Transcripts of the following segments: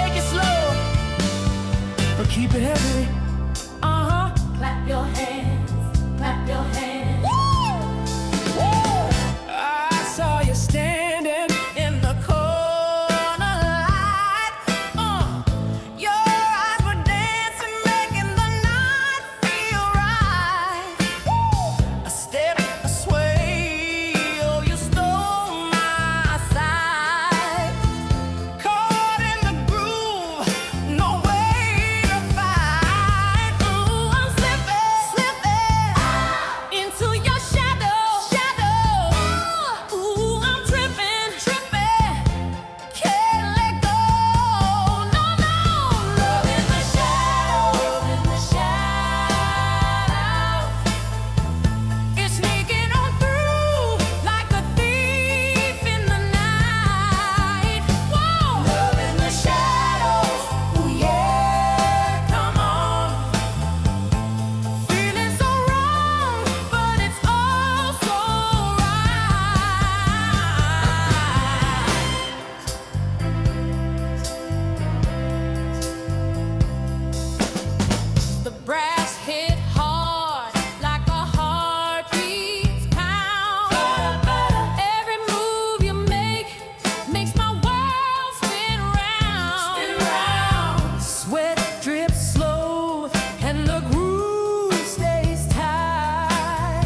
take it slow, but keep it heavy. Clap your hands, clap your hands. Woo! Woo! I saw you standing in the corner light. Your eyes were dancing, making the night feel right. Woo! A step, a sway, oh, you stole my sight. Caught in the groove, no way to fight. Ooh, I'm slipping into your shadow. Ooh, I'm tripping, can't let go. No, love in the shadow, it's sneaking on through like a thief in the night. Whoa, love in the shadows, ooh yeah, come on. Feeling so wrong, but it's all so right. The brass hit hard like a heartbeat's pound. Every move you make makes my world spin round. Sweat drips slow and the groove stays tight.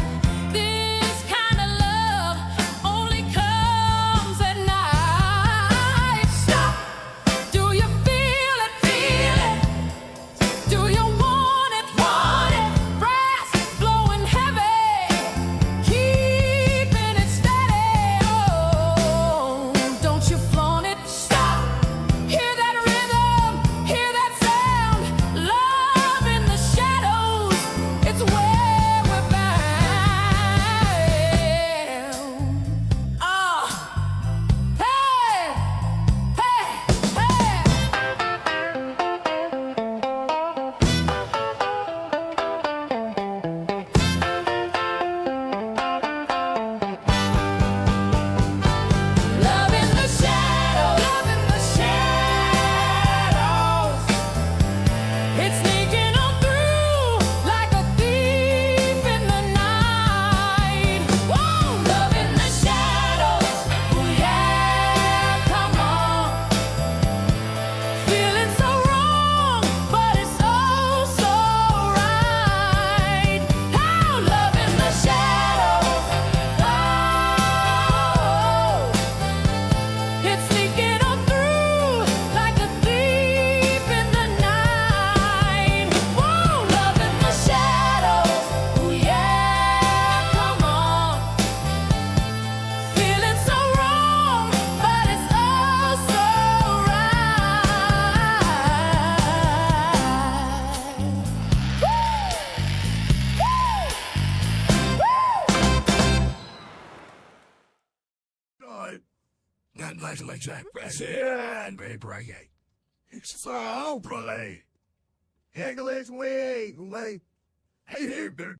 This kind of love only comes at night. Stop! Do you feel it? Do you want it? Brass blowing heavy, keeping it steady. Oh, don't you flaunt it? Stop! Hear that rhythm, hear that sound. Love in the shadows, it's where we're bound. Hey, love in the shadows, it's sneaking on through like a thief in the night. Whoa, love in the shadows, ooh yeah, come on. Feeling so wrong, but it's oh so right. How love in the shadows, oh, it's sneaking on through like a thief in the night. Whoa, love in the shadows, ooh yeah, come on. Feeling so wrong, but it's oh so right. Not much like that. President, break it. It's so play. English way. Hey, dude.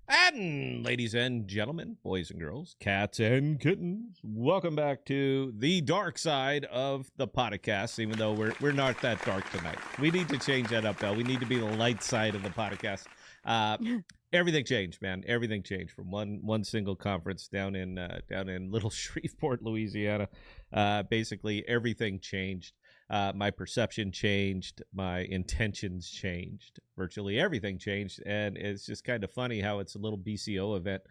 And ladies and gentlemen, boys and girls, cats and kittens, welcome back to the dark side of the podcast, even though we're not that dark tonight. We need to change that up, though. We need to be the light side of the podcast. Everything changed, man. Everything changed from one single conference down in Little Shreveport, Louisiana. Basically, everything changed. My perception changed. My intentions changed. Virtually everything changed, and it's just kind of funny how it's a little BCO event.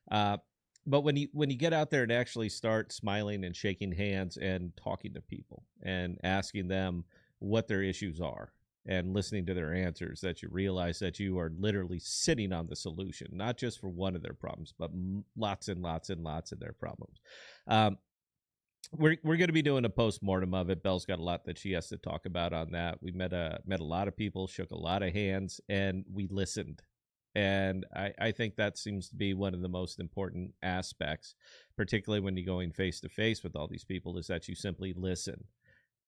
But when you get out there and actually start smiling and shaking hands and talking to people and asking them what their issues are and listening to their answers, that you realize that you are literally sitting on the solution, not just for one of their problems, but lots and lots and lots of their problems. We're going to be doing a post-mortem of it. Belle's got a lot that she has to talk about on that. We met a lot of people, shook a lot of hands, and we listened. And I think that seems to be one of the most important aspects, particularly when you're going face-to-face with all these people, is that you simply listen.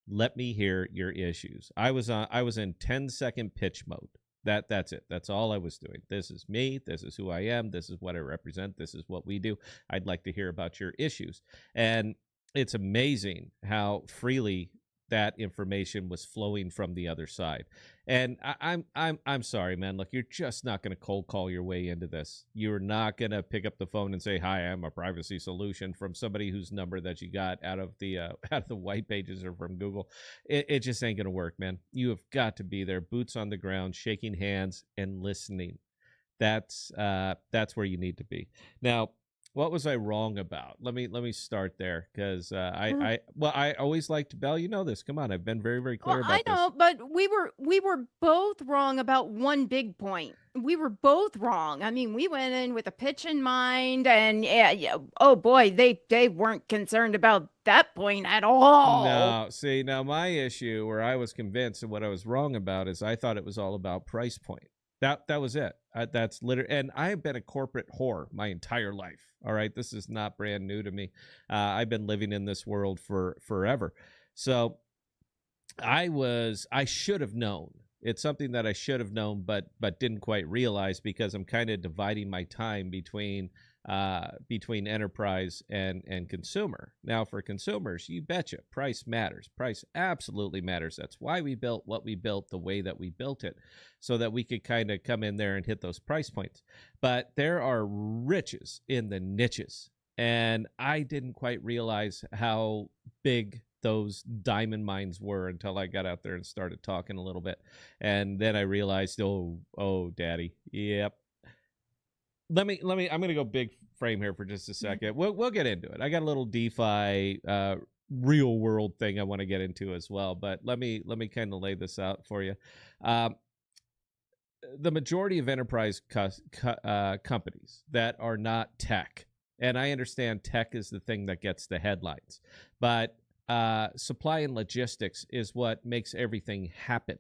Let me hear your issues. I was in 10-second pitch mode. That's it. That's all I was doing. This is me. This is who I am. This is what I represent. This is what we do. I'd like to hear about your issues. And it's amazing how freely that information was flowing from the other side. And I'm sorry, man. Look, you're just not going to cold call your way into this. You're not going to pick up the phone and say, "Hi, I'm a privacy solution," from somebody whose number that you got out of the out of the white pages or from Google. It just ain't going to work, man. You have got to be there, boots on the ground, shaking hands and listening. That's where you need to be. Now, what was I wrong about? Let me start there, because I always liked Bell. You know this. Come on, I've been very, very clear Well, about I know, this. but we were both wrong about one big point. We were both wrong. I mean, we went in with a pitch in mind, and yeah, oh boy, they weren't concerned about that point at all. No, see, now my issue where I was convinced and what I was wrong about is I thought it was all about price point. That was it. That's literally, and I have been a corporate whore my entire life. All right, this is not brand new to me. I've been living in this world for forever. So I should have known. It's something that I should have known, but didn't quite realize, because I'm kind of dividing my time between enterprise and consumer. Now, for consumers, you betcha, price matters. Price absolutely matters. That's why we built what we built the way that we built it, so that we could kind of come in there and hit those price points. But there are riches in the niches, and I didn't quite realize how big those diamond mines were until I got out there and started talking a little bit. And then I realized, oh, daddy. Yep. I'm going to go big frame here for just a second. We'll get into it. I got a little DeFi real world thing I want to get into as well, but let me kind of lay this out for you. The majority of enterprise companies that are not tech, and I understand tech is the thing that gets the headlines, but supply and logistics is what makes everything happen.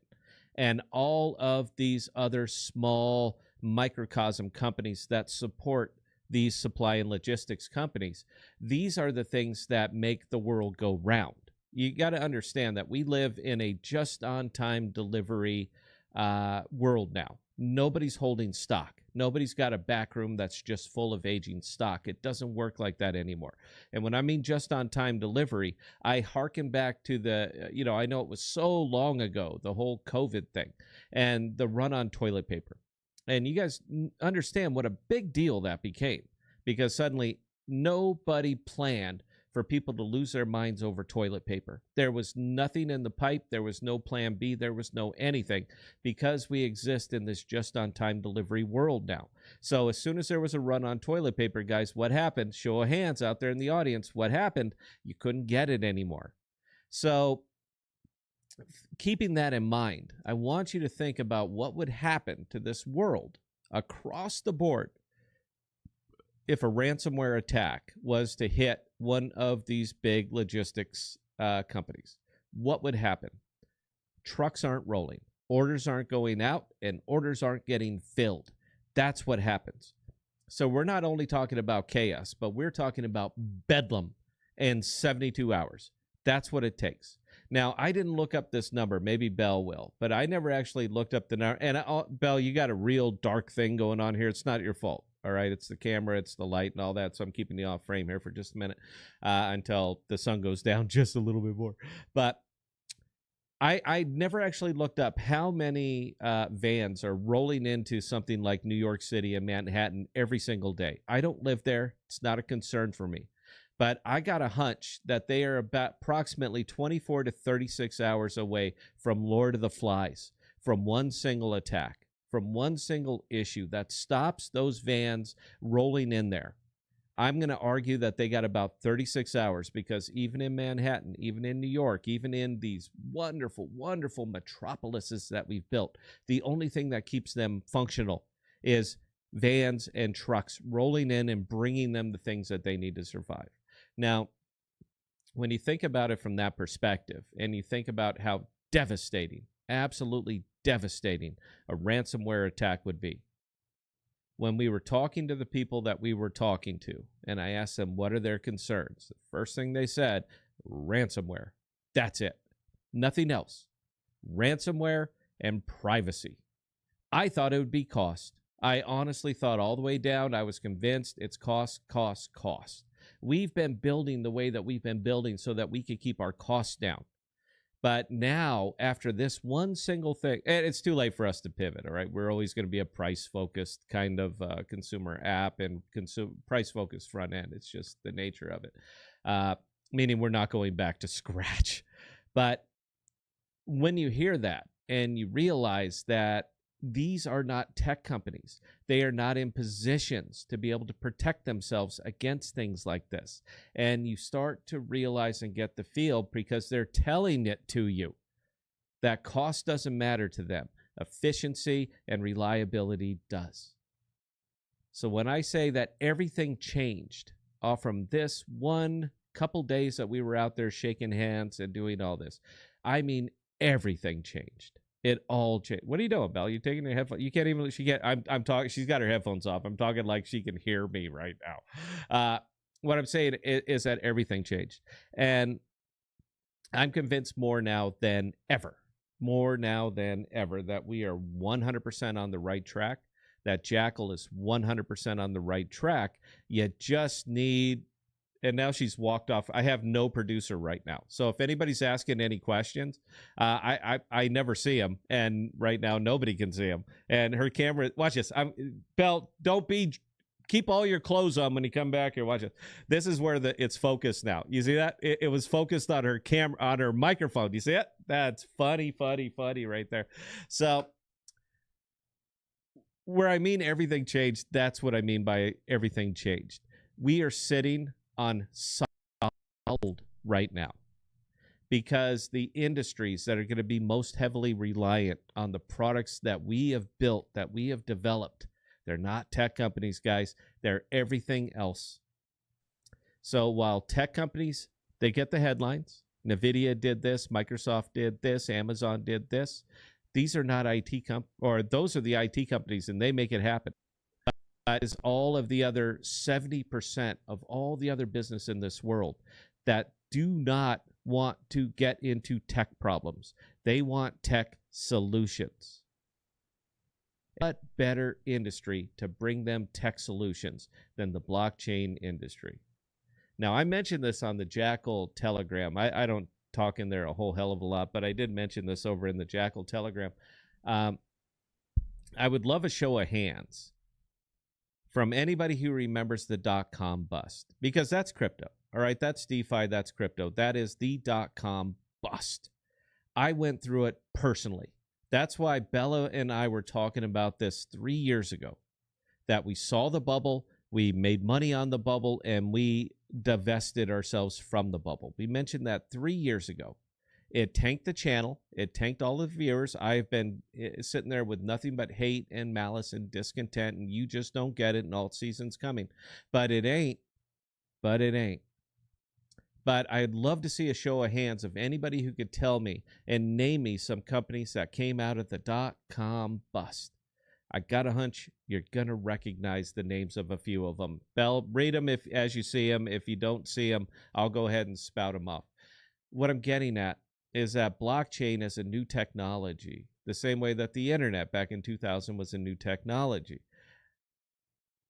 And all of these other small microcosm companies that support these supply and logistics companies, these are the things that make the world go round. You got to understand that we live in a just-on-time delivery world now. Nobody's holding stock. Nobody's got a back room that's just full of aging stock. It doesn't work like that anymore. And when I mean just-on-time delivery, I hearken back to the, I know it was so long ago, the whole COVID thing and the run on toilet paper. And you guys understand what a big deal that became, because suddenly nobody planned for people to lose their minds over toilet paper. There was nothing in the pipe. There was no plan B. There was no anything, because we exist in this just-on-time delivery world now. So as soon as there was a run on toilet paper, guys, what happened? Show of hands out there in the audience. What happened? You couldn't get it anymore. So keeping that in mind, I want you to think about what would happen to this world across the board if a ransomware attack was to hit one of these big logistics companies. What would happen? Trucks aren't rolling, orders aren't going out, and orders aren't getting filled. That's what happens. So we're not only talking about chaos, but we're talking about bedlam in 72 hours. That's what it takes. Now, I didn't look up this number. Maybe Bell will, but I never actually looked up the number. And Bell, you got a real dark thing going on here. It's not your fault. All right. It's the camera, it's the light and all that. So I'm keeping you off frame here for just a minute until the sun goes down just a little bit more. But I never actually looked up how many vans are rolling into something like New York City and Manhattan every single day. I don't live there. It's not a concern for me. But I got a hunch that they are about approximately 24 to 36 hours away from Lord of the Flies, from one single attack, from one single issue that stops those vans rolling in there. I'm going to argue that they got about 36 hours, because even in Manhattan, even in New York, even in these wonderful, wonderful metropolises that we've built, the only thing that keeps them functional is vans and trucks rolling in and bringing them the things that they need to survive. Now, when you think about it from that perspective, and you think about how devastating, absolutely devastating, a ransomware attack would be, when we were talking to the people that we were talking to, and I asked them, what are their concerns? The first thing they said, ransomware. That's it. Nothing else. Ransomware and privacy. I thought it would be cost. I honestly thought all the way down. I was convinced it's cost, cost, cost. We've been building the way that we've been building so that we could keep our costs down. But now, after this one single thing, and it's too late for us to pivot, all right? We're always going to be a price-focused kind of consumer app and price-focused front end. It's just the nature of it, meaning we're not going back to scratch. But when you hear that and you realize that these are not tech companies, they are not in positions to be able to protect themselves against things like this. And you start to realize and get the feel, because they're telling it to you, that cost doesn't matter to them. Efficiency and reliability does. So when I say that everything changed from this one couple days that we were out there shaking hands and doing all this, I mean everything changed. It all changed. What are you doing, Belle? You taking your headphones? You can't even. I'm talking. She's got her headphones off. I'm talking like she can hear me right now. What I'm saying is that everything changed, and I'm convinced more now than ever, that we are 100% on the right track. That Jackal is 100% on the right track. You just need. And now she's walked off. I have no producer right now. So if anybody's asking any questions, I never see them. And right now, nobody can see them. And her camera, watch this. Belle, keep all your clothes on when you come back here. Watch it. This is where it's focused now. You see that? It was focused on her camera, on her microphone. You see it? That's funny right there. So where I mean everything changed, that's what I mean by everything changed. We are sitting on solid right now, because the industries that are going to be most heavily reliant on the products that we have built, that we have developed, they're not tech companies, guys. They're everything else. So while tech companies, they get the headlines, NVIDIA did this, Microsoft did this, Amazon did this, these are not those are the IT companies, and they make it happen. Is all of the other 70% of all the other business in this world that do not want to get into tech problems. They want tech solutions. What better industry to bring them tech solutions than the blockchain industry? Now, I mentioned this on the Jackal Telegram. I don't talk in there a whole hell of a lot, but I did mention this over in the Jackal Telegram. I would love a show of hands from anybody who remembers the .com bust, because that's crypto. All right, that's DeFi, that's crypto. That is the .com bust. I went through it personally. That's why Bella and I were talking about this 3 years ago, that we saw the bubble, we made money on the bubble, and we divested ourselves from the bubble. We mentioned that 3 years ago. It tanked the channel. It tanked all the viewers. I've been sitting there with nothing but hate and malice and discontent, and you just don't get it, and alt season's coming. But it ain't. But I'd love to see a show of hands of anybody who could tell me and name me some companies that came out of the .com bust. I got a hunch you're going to recognize the names of a few of them. Belle, read them as you see them. If you don't see them, I'll go ahead and spout them off. What I'm getting at is that blockchain is a new technology, the same way that the internet back in 2000 was a new technology.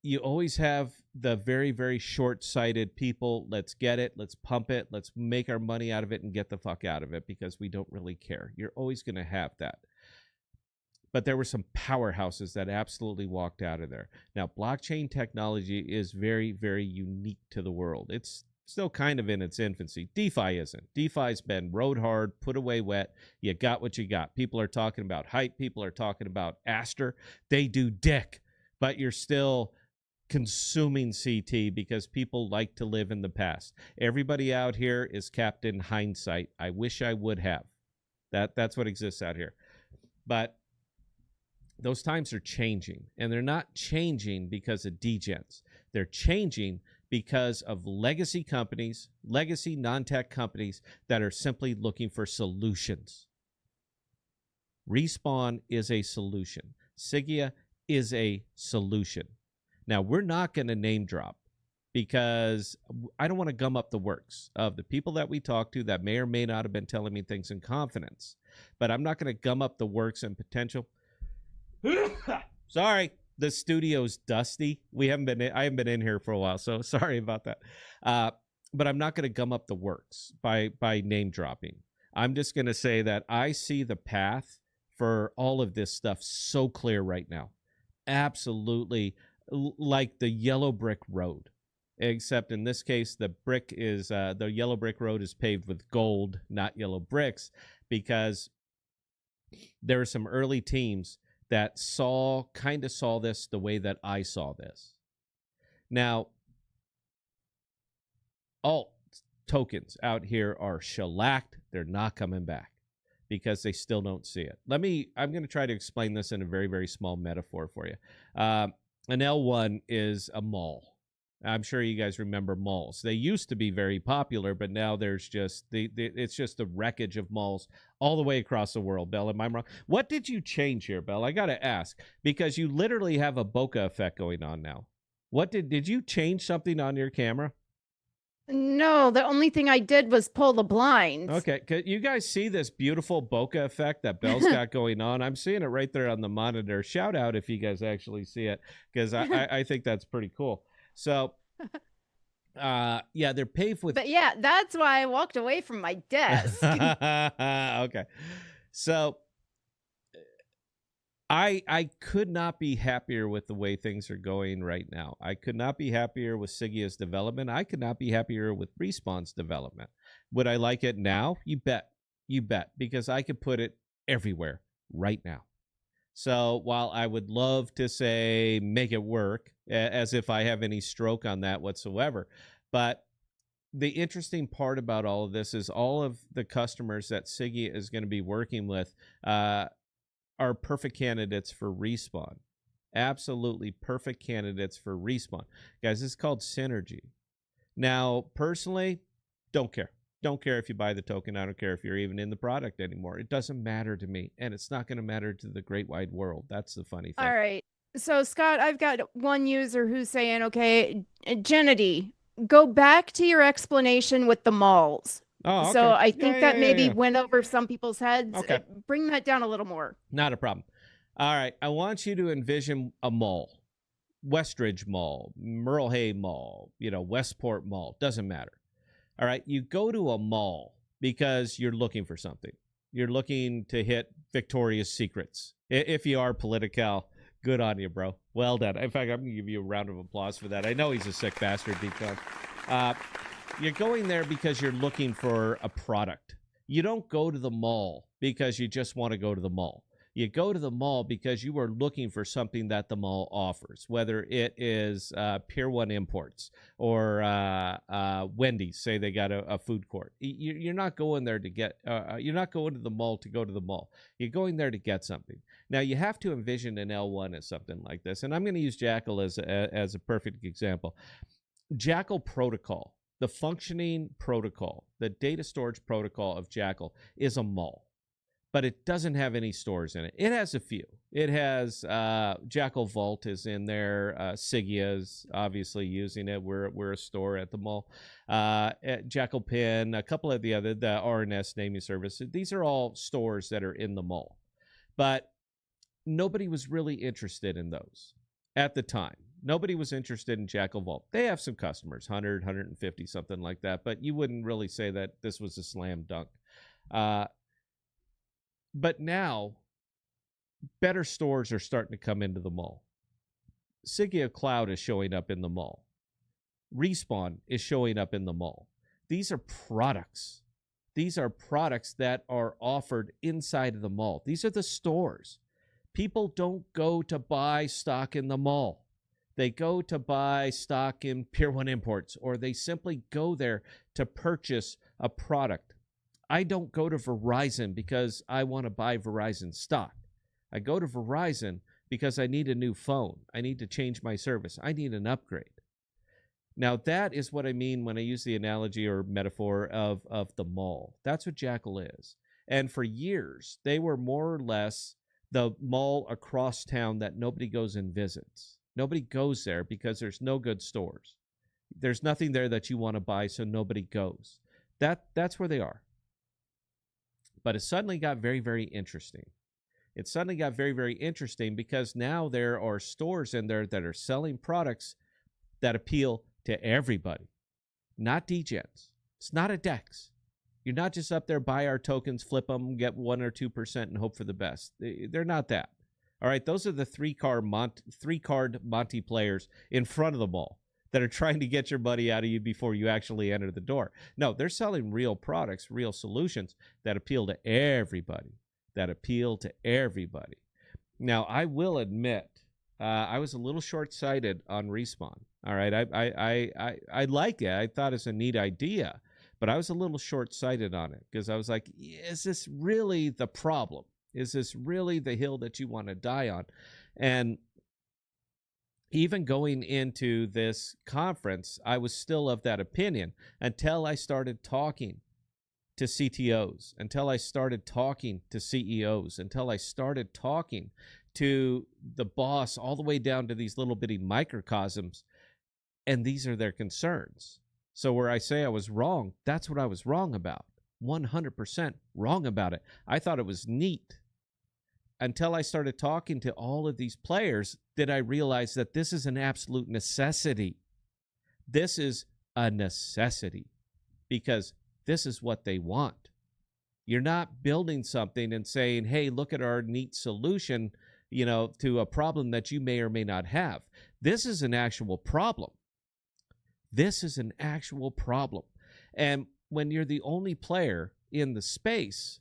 You always have the very, very short-sighted people. Let's get it. Let's pump it. Let's make our money out of it and get the fuck out of it, because we don't really care. You're always going to have that. But there were some powerhouses that absolutely walked out of there. Now, blockchain technology is very, very unique to the world. It's still kind of in its infancy. DeFi isn't. DeFi's been rode hard, put away wet. You got what you got. People are talking about hype. People are talking about Aster. They do dick, but you're still consuming CT because people like to live in the past. Everybody out here is Captain Hindsight. I wish I would have. That's what exists out here. But those times are changing, and they're not changing because of degens. They're changing because of legacy companies, legacy non-tech companies that are simply looking for solutions. Respawn is a solution. Sigea is a solution. Now, we're not going to name drop, because I don't want to gum up the works of the people that we talk to that may or may not have been telling me things in confidence. But I'm not going to gum up the works and potential. Sorry. The studio's dusty. I haven't been in here for a while, so sorry about that. But I'm not going to gum up the works by name dropping. I'm just going to say that I see the path for all of this stuff so clear right now. Absolutely like the yellow brick road. Except in this case, the yellow brick road is paved with gold, not yellow bricks, because there are some early teams that kind of saw this the way that I saw this. Now, alt tokens out here are shellacked. They're not coming back because they still don't see it. I'm going to try to explain this in a very, very small metaphor for you. An L1 is a mall. I'm sure you guys remember malls. They used to be very popular, but now there's just it's just the wreckage of malls all the way across the world. Belle, am I wrong? What did you change here, Belle? I got to ask, because you literally have a bokeh effect going on now. What did you change something on your camera? No, the only thing I did was pull the blinds. Okay, you guys see this beautiful bokeh effect that Belle's got going on? I'm seeing it right there on the monitor. Shout out if you guys actually see it, because I think that's pretty cool. So, yeah, they're paved with... But yeah, that's why I walked away from my desk. Okay. So, I could not be happier with the way things are going right now. I could not be happier with Sigia's development. I could not be happier with Respawn's development. Would I like it now? You bet. You bet. Because I could put it everywhere right now. So while I would love to say make it work, as if I have any stroke on that whatsoever, but the interesting part about all of this is all of the customers that Sigia is going to be working with are perfect candidates for Respawn. Absolutely perfect candidates for Respawn. Guys, this is called synergy. Now, personally, don't care. Don't care if you buy the token. I don't care if you're even in the product anymore. It doesn't matter to me, and it's not going to matter to the great wide world. That's the funny thing. All right. So, Scott, I've got one user who's saying, okay, Gennady, go back to your explanation with the malls. Oh, okay. So I think that maybe went over some people's heads. Okay. Bring that down a little more. Not a problem. All right. I want you to envision a mall. Westridge Mall, Merle Hay Mall, Westport Mall. Doesn't matter. All right. You go to a mall because you're looking for something. You're looking to hit Victoria's Secrets. If you are Political, good on you, bro. Well done. In fact, I'm going to give you a round of applause for that. I know he's a sick bastard, deep down. You're going there because you're looking for a product. You don't go to the mall because you just want to go to the mall. You go to the mall because you are looking for something that the mall offers, whether it is Pier 1 Imports or Wendy's, say they got a food court. You're not going there to get, you're not going to the mall to go to the mall. You're going there to get something. Now, you have to envision an L1 as something like this, and I'm going to use Jackal as a perfect example. Jackal protocol, the functioning protocol, the data storage protocol of Jackal is a mall. But it doesn't have any stores in it. It has a few. It has Jackal Vault is in there. Sigia is obviously using it. We're a store at the mall. Jackal Pin, a couple of the RNS naming service. These are all stores that are in the mall. But nobody was really interested in those at the time. Nobody was interested in Jackal Vault. They have some customers, 100, 150, something like that. But you wouldn't really say that this was a slam dunk. But now, better stores are starting to come into the mall. Sigia Cloud is showing up in the mall. Respawn is showing up in the mall. These are products. These are products that are offered inside of the mall. These are the stores. People don't go to buy stock in the mall. They go to buy stock in Pier 1 Imports, or they simply go there to purchase a product. I don't go to Verizon because I want to buy Verizon stock. I go to Verizon because I need a new phone. I need to change my service. I need an upgrade. Now, that is what I mean when I use the analogy or metaphor of the mall. That's what Jackal is. And for years, they were more or less the mall across town that nobody goes and visits. Nobody goes there because there's no good stores. There's nothing there that you want to buy, so nobody goes. That's where they are. But it suddenly got very, very interesting. It suddenly got very, very interesting because now there are stores in there that are selling products that appeal to everybody, not degens. It's not a Dex. You're not just up there, buy our tokens, flip them, get 1 or 2% and hope for the best. They're not that. All right, those are the three-card Monty players in front of the mall that are trying to get your money out of you before you actually enter the door. No, they're selling real products, real solutions that appeal to everybody, Now, I will admit, I was a little short-sighted on Respawn. All right, I like it. I thought it's a neat idea, but I was a little short-sighted on it because I was like, is this really the problem? Is this really the hill that you want to die on? And even going into this conference, I was still of that opinion until I started talking to CTOs, until I started talking to CEOs, until I started talking to the boss all the way down to these little bitty microcosms. And these are their concerns. So where I say I was wrong, that's what I was wrong about. 100% wrong about it. I thought it was neat. Until I started talking to all of these players, did I realize that this is an absolute necessity. This is a necessity because this is what they want. You're not building something and saying, hey, look at our neat solution, to a problem that you may or may not have. This is an actual problem. And when you're the only player in the space,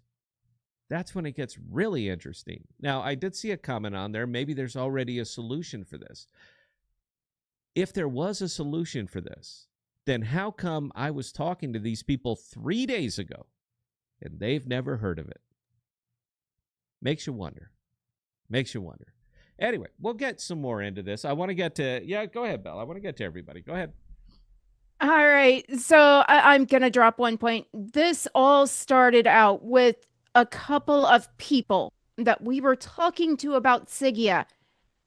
that's when it gets really interesting. Now, I did see a comment on there. Maybe there's already a solution for this. If there was a solution for this, then how come I was talking to these people 3 days ago and they've never heard of it? Makes you wonder. Anyway, we'll get some more into this. I want to get to, go ahead, Belle. I want to get to everybody. Go ahead. All right. So I'm going to drop one point. This all started out with a couple of people that we were talking to about Sigea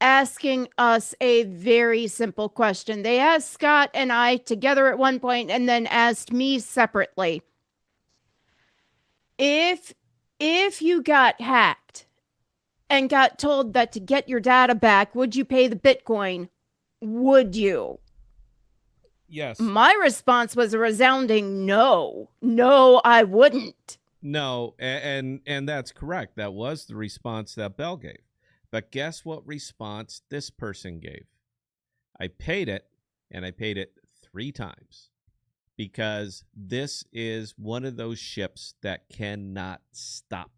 asking us a very simple question. They asked Scott and I together at one point and then asked me separately. If you got hacked and got told that to get your data back, would you pay the Bitcoin? Would you? Yes. My response was a resounding no. No, I wouldn't. No, and that's correct. That was the response that Bell gave. But guess what response this person gave? I paid it, and I paid it 3 times because this is one of those ships that cannot stop.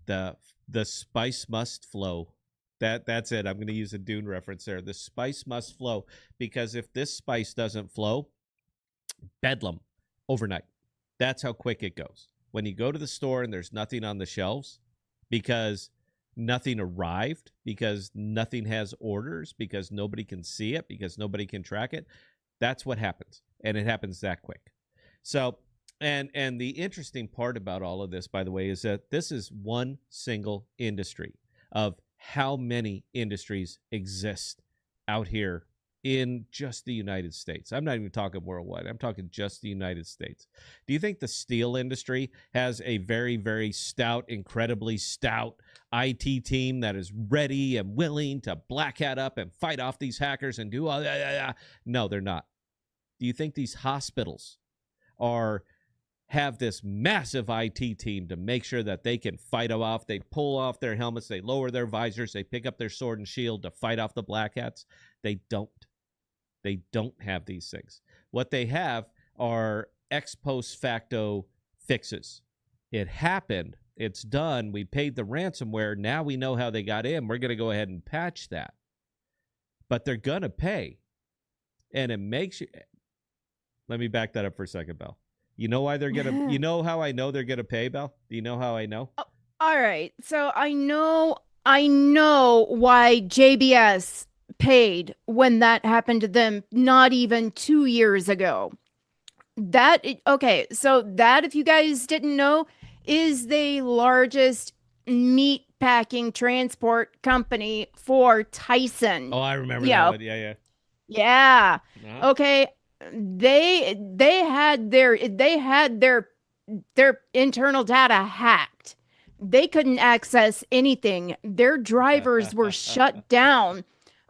The spice must flow. That's it. I'm going to use a Dune reference there. The spice must flow because if this spice doesn't flow, bedlam overnight. That's how quick it goes. When you go to the store and there's nothing on the shelves because nothing arrived, because nothing has orders, because nobody can see it, because nobody can track it, that's what happens. And it happens that quick. So, and the interesting part about all of this, by the way, is that this is one single industry of how many industries exist out here in just the United States. I'm not even talking worldwide. I'm talking just the United States. Do you think the steel industry has a very, very stout, incredibly stout IT team that is ready and willing to black hat up and fight off these hackers and do all that? No, they're not. Do you think these hospitals have this massive IT team to make sure that they can fight them off? They pull off their helmets, they lower their visors, they pick up their sword and shield to fight off the black hats? They don't. They don't have these things. What they have are ex post facto fixes. It happened. It's done. We paid the ransomware. Now we know how they got in. We're going to go ahead and patch that. But they're going to pay. And it makes you... Let me back that up for a second, Belle. You know why they're going to... You know how I know they're going to pay, Belle? Do you know how I know? Oh, all right. So I know why JBS paid when that happened to them not even 2 years ago. Okay, so that, if you guys didn't know, is the largest meat packing transport company for Tyson. Oh, I remember that one. Yeah. Yeah. Okay. They had their internal data hacked. They couldn't access anything. Their drivers were shut down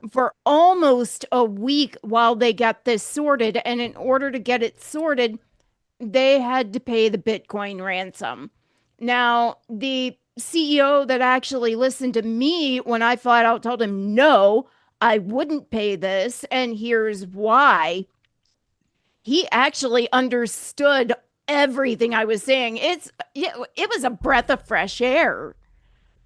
for almost a week while they got this sorted. And in order to get it sorted, they had to pay the Bitcoin ransom. Now, the CEO that actually listened to me when I flat out told him, no, I wouldn't pay this, and here's why. He actually understood everything I was saying. It was a breath of fresh air.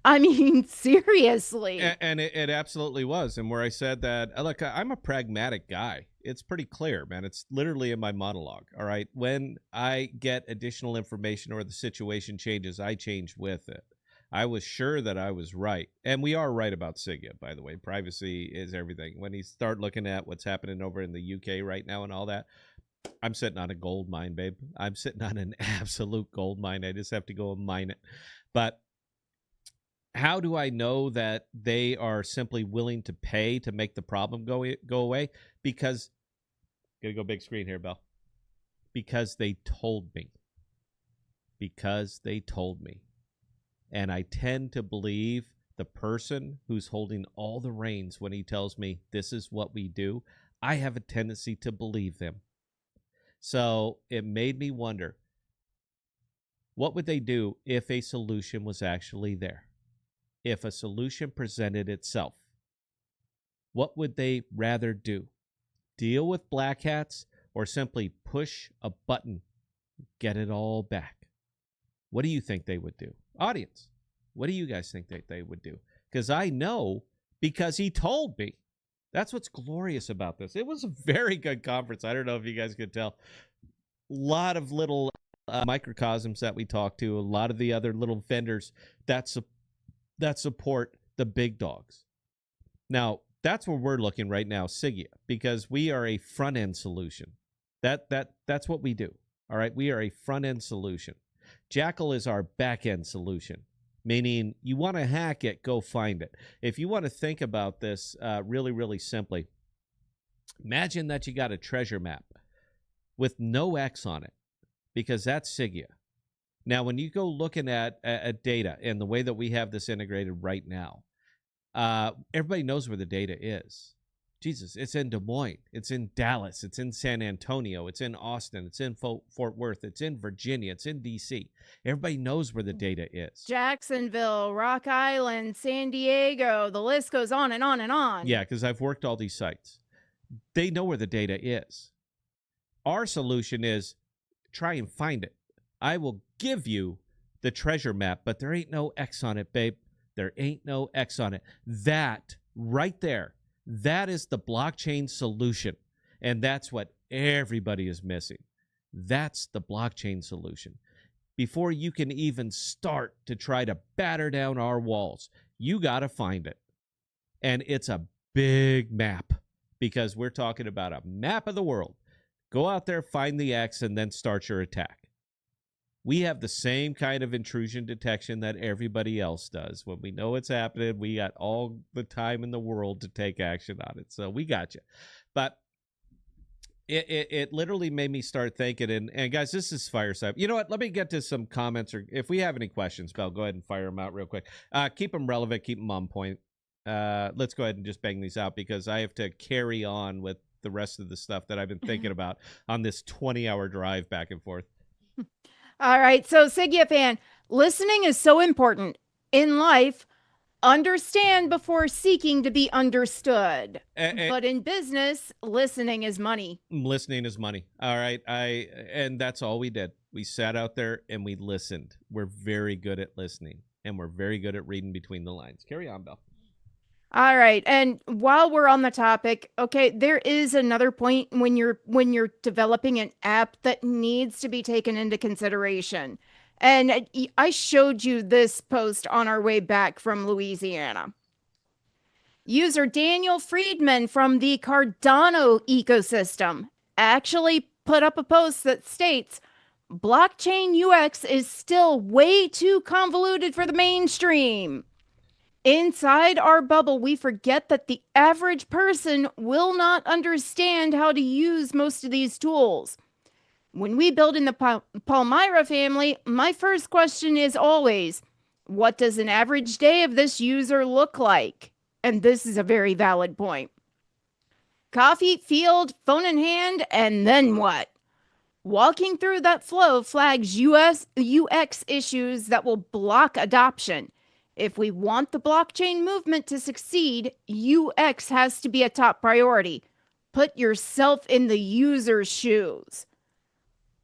I mean, seriously. And it absolutely was. And where I said that, look, I'm a pragmatic guy. It's pretty clear, man. It's literally in my monologue. All right. When I get additional information or the situation changes, I change with it. I was sure that I was right. And we are right about SIGA, by the way. Privacy is everything. When you start looking at what's happening over in the UK right now and all that, I'm sitting on a gold mine, babe. I'm sitting on an absolute gold mine. I just have to go and mine it. But how do I know that they are simply willing to pay to make the problem go away? Because, gotta go big screen here, Belle. Because they told me. Because they told me. And I tend to believe the person who's holding all the reins when he tells me this is what we do. I have a tendency to believe them. So it made me wonder, what would they do if a solution was actually there? If a solution presented itself, what would they rather do? Deal with black hats or simply push a button, get it all back? What do you think they would do? Audience, what do you guys think that they would do? Because I know, because he told me. That's what's glorious about this. It was a very good conference. I don't know if you guys could tell. A lot of little microcosms that we talked to, a lot of the other little vendors that support the big dogs. Now, that's where we're looking right now, Sigia, because we are a front-end solution. That's what we do. All right, we are a front-end solution. Jackal is our back-end solution, meaning you want to hack it, go find it. If you want to think about this really, really simply, imagine that you got a treasure map with no X on it, because that's Sigia. Now, when you go looking at data and the way that we have this integrated right now, everybody knows where the data is. Jesus, it's in Des Moines, it's in Dallas, it's in San Antonio, it's in Austin, it's in Fort Worth, it's in Virginia, it's in D.C. Everybody knows where the data is. Jacksonville, Rock Island, San Diego, the list goes on and on and on. Yeah, because I've worked all these sites. They know where the data is. Our solution is try and find it. I will give you the treasure map, but there ain't no X on it, babe. There ain't no X on it. That right there, that is the blockchain solution. And that's what everybody is missing. That's the blockchain solution. Before you can even start to try to batter down our walls, you got to find it. And it's a big map, because we're talking about a map of the world. Go out there, find the X, and then start your attack. We have the same kind of intrusion detection that everybody else does. When we know it's happening, we got all the time in the world to take action on it. So we got you. But it literally made me start thinking, and guys, this is Fireside. You know what? Let me get to some comments, or if we have any questions, Belle, go ahead and fire them out real quick. Keep them relevant, keep them on point. Let's go ahead and just bang these out, because I have to carry on with the rest of the stuff that I've been thinking about on this 20-hour drive back and forth. All right. So, Sigia fan, listening is so important in life. Understand before seeking to be understood. But in business, listening is money. Listening is money. All right. And that's all we did. We sat out there and we listened. We're very good at listening, and we're very good at reading between the lines. Carry on, Belle. All right. And while we're on the topic, okay, there is another point when you're developing an app that needs to be taken into consideration. And I showed you this post on our way back from Louisiana. User Daniel Friedman from the Cardano ecosystem actually put up a post that states, blockchain UX is still way too convoluted for the mainstream. Inside our bubble, we forget that the average person will not understand how to use most of these tools. When we build in the Palmyra family, my first question is always, what does an average day of this user look like? And this is a very valid point. Coffee, field, phone in hand, and then what? Walking through that flow flags UX issues that will block adoption. If we want the blockchain movement to succeed, UX has to be a top priority. Put yourself in the user's shoes.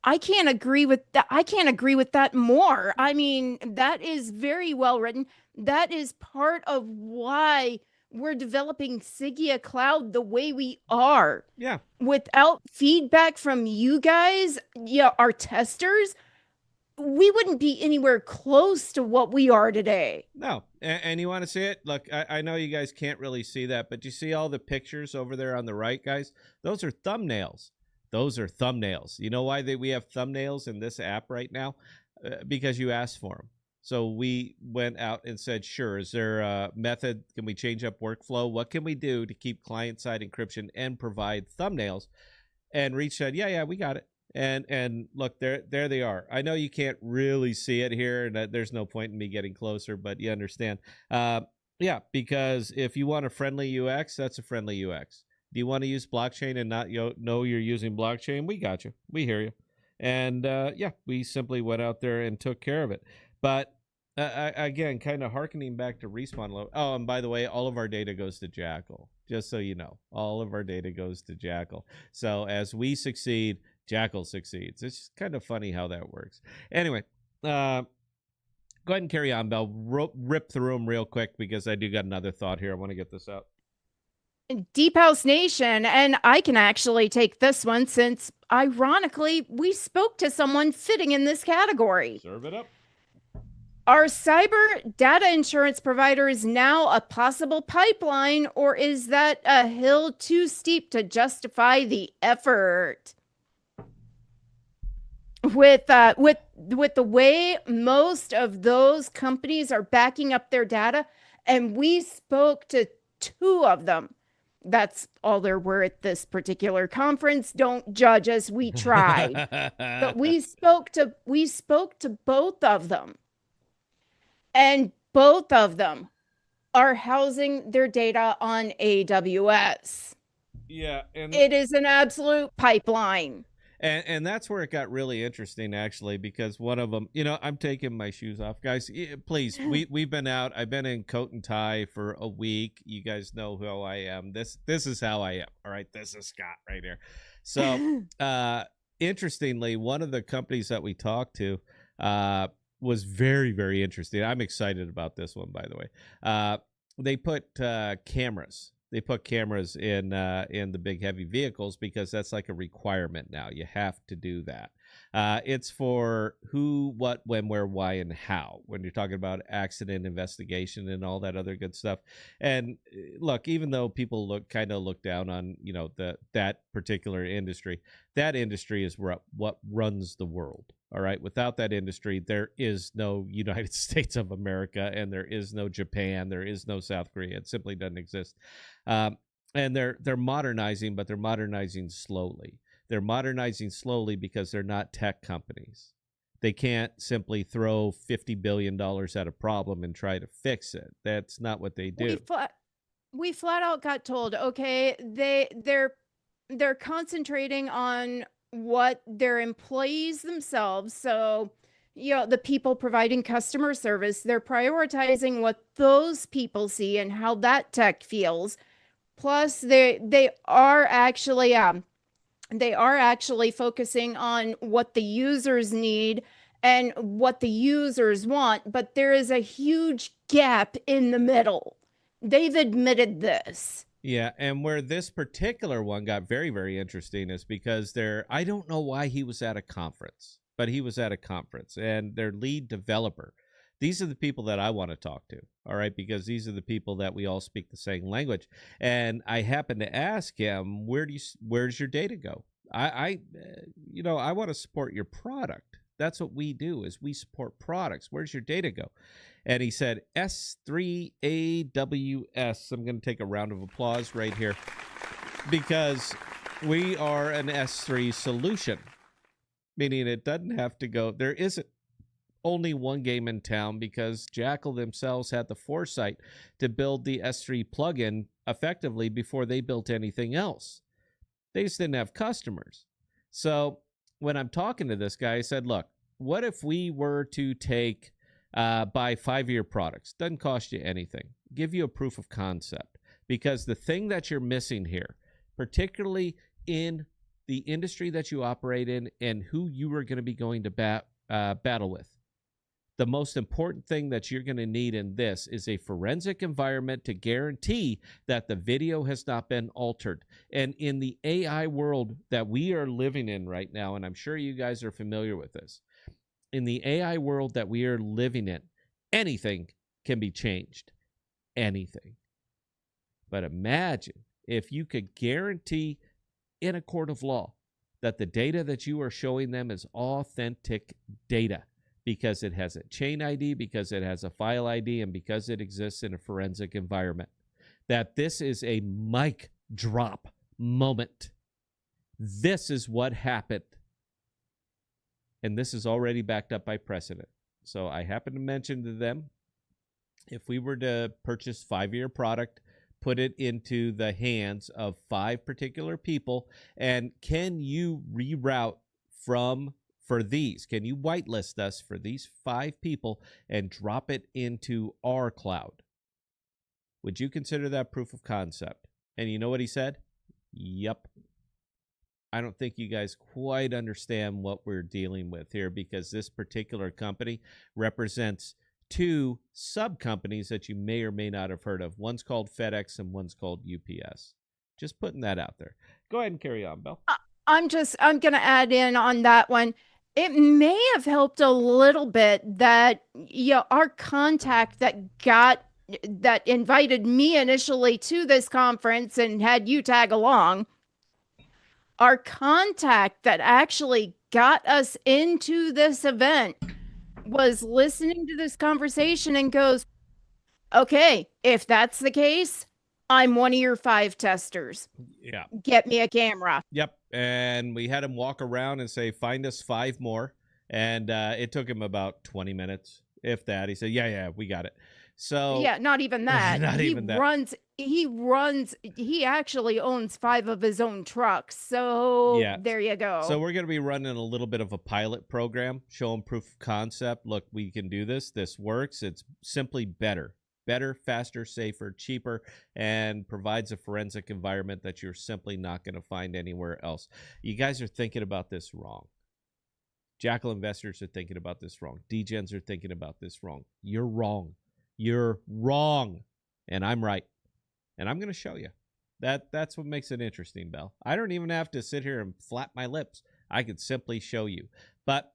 I can't agree with that. I can't agree with that more. I mean, that is very well written. That is part of why we're developing Sigia Cloud the way we are. Yeah. Without feedback from you guys, our testers, we wouldn't be anywhere close to what we are today. No. And you want to see it? Look, I know you guys can't really see that, but you see all the pictures over there on the right, guys? Those are thumbnails. Those are thumbnails. You know why we have thumbnails in this app right now? Because you asked for them. So we went out and said, sure, is there a method? Can we change up workflow? What can we do to keep client-side encryption and provide thumbnails? And Reach said, yeah, we got it. And look, there they are. I know you can't really see it here, and there's no point in me getting closer, but you understand. Yeah, because if you want a friendly UX, that's a friendly UX. Do you want to use blockchain and not know you're using blockchain? We got you. We hear you. And yeah, we simply went out there and took care of it. But again, kind of hearkening back to Respawn. Oh, and by the way, all of our data goes to Jackal. Just so you know, all of our data goes to Jackal. So as we succeed, Jackal succeeds. It's just kind of funny how that works. Anyway, go ahead and carry on, Bell. Rip through them real quick because I do got another thought here. I want to get this out. Deep House Nation, and I can actually take this one since, ironically, we spoke to someone fitting in this category. Serve it up. Are cyber data insurance providers now a possible pipeline, or is that a hill too steep to justify the effort? With the way most of those companies are backing up their data, and we spoke to 2 of them. That's all there were at this particular conference. Don't judge us. We tried. But we spoke to both of them. And both of them are housing their data on AWS. Yeah, and it is an absolute pipeline. And that's where it got really interesting, actually, because one of them, I'm taking my shoes off, guys. Please, we've been out. I've been in coat and tie for a week. You guys know who I am. This is how I am. All right, this is Scott right here. So, interestingly, one of the companies that we talked to was very, very interesting. I'm excited about this one, by the way. They put cameras. They put cameras in the big heavy vehicles because that's like a requirement now. You have to do that. It's for who, what, when, where, why, and how when you're talking about accident investigation and all that other good stuff. And look, even though people look down on that particular industry, that industry is what runs the world. All right. Without that industry, there is no United States of America, and there is no Japan. There is no South Korea. It simply doesn't exist. And they're modernizing, but they're modernizing slowly. They're modernizing slowly because they're not tech companies. They can't simply throw $50 billion at a problem and try to fix it. That's not what they do. We flat out got told, okay, they're concentrating on what their employees themselves, so the people providing customer service, they're prioritizing what those people see and how that tech feels. Plus they are actually focusing on what the users need and what the users want, but there is a huge gap in the middle. They've admitted this. Yeah, and where this particular one got very, very interesting is because I don't know why he was at a conference, but he was at a conference, and their lead developer, these are the people that I want to talk to, all right, because these are the people that we all speak the same language. And I happened to ask him, where's your data go? I want to support your product. That's what we do, is we support products. Where's your data go? And he said, S3AWS. I'm going to take a round of applause right here because we are an S3 solution, meaning it doesn't have to go. There isn't only one game in town because Jackal themselves had the foresight to build the S3 plugin effectively before they built anything else. They just didn't have customers. So when I'm talking to this guy, I said, look, what if we were to buy 5-year products? Doesn't cost you anything. Give you a proof of concept. Because the thing that you're missing here, particularly in the industry that you operate in and who you are going to be going to battle with, the most important thing that you're going to need in this is a forensic environment to guarantee that the video has not been altered. And in the AI world that we are living in right now, and I'm sure you guys are familiar with this, in the AI world that we are living in, anything can be changed. Anything. But imagine if you could guarantee in a court of law that the data that you are showing them is authentic data because it has a chain ID, because it has a file ID, and because it exists in a forensic environment. That this is a mic drop moment. This is what happened. And this is already backed up by precedent. So I happen to mention to them, if we were to purchase 5-year product, put it into the hands of 5 particular people, and can you reroute for these? Can you whitelist us for these 5 people and drop it into our cloud? Would you consider that proof of concept? And you know what he said? Yep. I don't think you guys quite understand what we're dealing with here, because this particular company represents 2 sub-companies that you may or may not have heard of. One's called FedEx and one's called UPS. Just putting that out there. Go ahead and carry on, Belle. I'm going to add in on that one. It may have helped a little bit that, our contact that invited me initially to this conference and had you tag along, our contact that actually got us into this event was listening to this conversation and goes, okay, if that's the case, I'm one of your 5 testers. Yeah. Get me a camera. Yep. And we had him walk around and say, find us 5 more. And it took him about 20 minutes, if that. He said, yeah, we got it. So yeah, not even that. He actually owns 5 of his own trucks. So yeah. There you go. So we're going to be running a little bit of a pilot program, showing proof of concept. Look, we can do this. This works. It's simply better, faster, safer, cheaper, and provides a forensic environment that you're simply not going to find anywhere else. You guys are thinking about this wrong. Jackal investors are thinking about this wrong. DGens are thinking about this wrong. You're wrong. You're wrong. And I'm right. And I'm going to show you. That's what makes it interesting, Belle. I don't even have to sit here and flap my lips. I could simply show you. But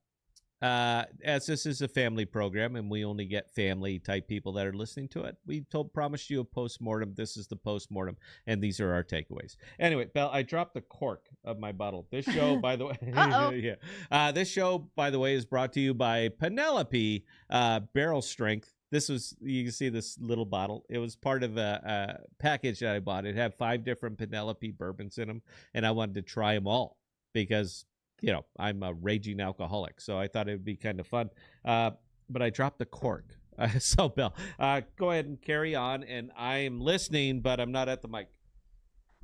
as this is a family program and we only get family type people that are listening to it, we promised you a postmortem. This is the postmortem, and these are our takeaways. Anyway, Belle, I dropped the cork of my bottle. This show, by the way, yeah. This show, by the way, is brought to you by Penelope Barrel Strength. This was, you can see this little bottle. It was part of a package that I bought. It had 5 different Penelope bourbons in them, and I wanted to try them all because, I'm a raging alcoholic. So I thought it would be kind of fun. But I dropped the cork. So, Belle, go ahead and carry on. And I'm listening, but I'm not at the mic.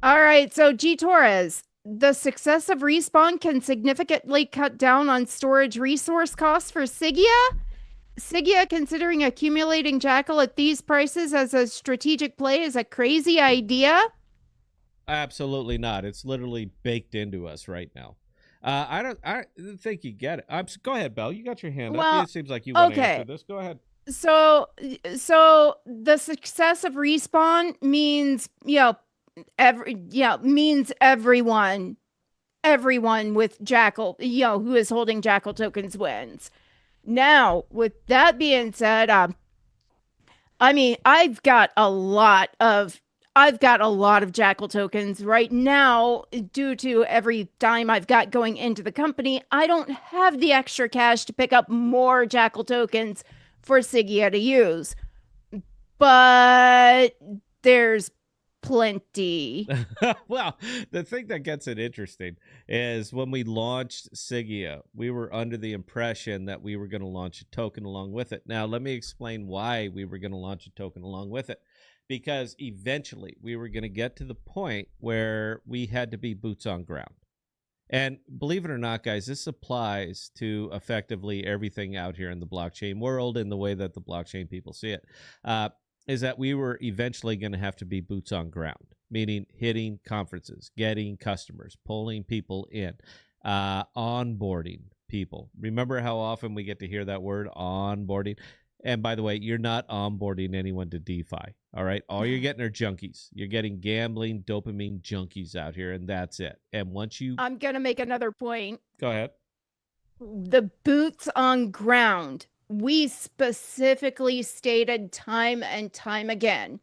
All right. So, G. Torres, the success of Respawn can significantly cut down on storage resource costs for Sigea. Sigea considering accumulating Jackal at these prices as a strategic play is a crazy idea? Absolutely not. It's literally baked into us right now. I don't think you get it. Go ahead, Belle. You got your hand up. It seems like you want to answer this. Go ahead. So the success of Respawn means, means everyone with Jackal, who is holding Jackal tokens wins. Now, with that being said, I've got a lot of Jackal tokens right now due to every dime I've got going into the company. I don't have the extra cash to pick up more Jackal tokens for Sigea to use, but there's plenty. Well, the thing that gets it interesting is when we launched Sigea, we were under the impression that we were going to launch a token along with it. Now, let me explain why we were going to launch a token along with it. Because eventually we were going to get to the point where we had to be boots on ground. And believe it or not, guys, this applies to effectively everything out here in the blockchain world and the way that the blockchain people see it. Is that we were eventually going to have to be boots on ground, meaning hitting conferences, getting customers, pulling people in, onboarding people. Remember how often we get to hear that word, onboarding? And by the way, you're not onboarding anyone to DeFi. All right. All you're getting are junkies. You're getting gambling, dopamine junkies out here, and that's it. And once you I'm going to make another point. go ahead. The boots on ground. We specifically stated time and time again,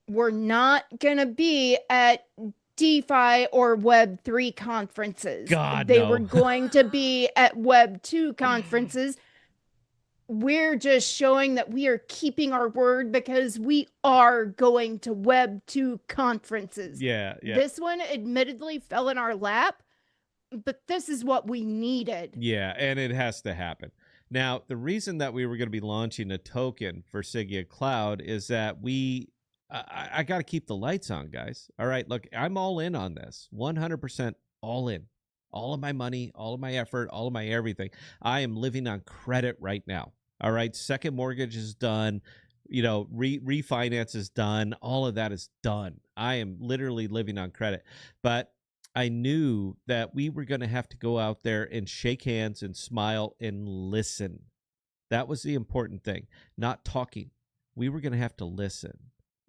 we're not going to be at DeFi or Web3 conferences. God, they no. were going to be at Web2 conferences. We're just showing that we are keeping our word because we are going to Web2 conferences. Yeah. This one admittedly fell in our lap, but this is what we needed. Yeah, and it has to happen. Now, the reason that we were going to be launching a token for Sigea Cloud is that I got to keep the lights on, guys. All right, look, I'm all in on this, 100% all in. All of my money, all of my effort, all of my everything. I am living on credit right now. All right, second mortgage is done. Refinance is done. All of that is done. I am literally living on credit. But I knew that we were going to have to go out there and shake hands and smile and listen. That was the important thing, not talking. We were going to have to listen.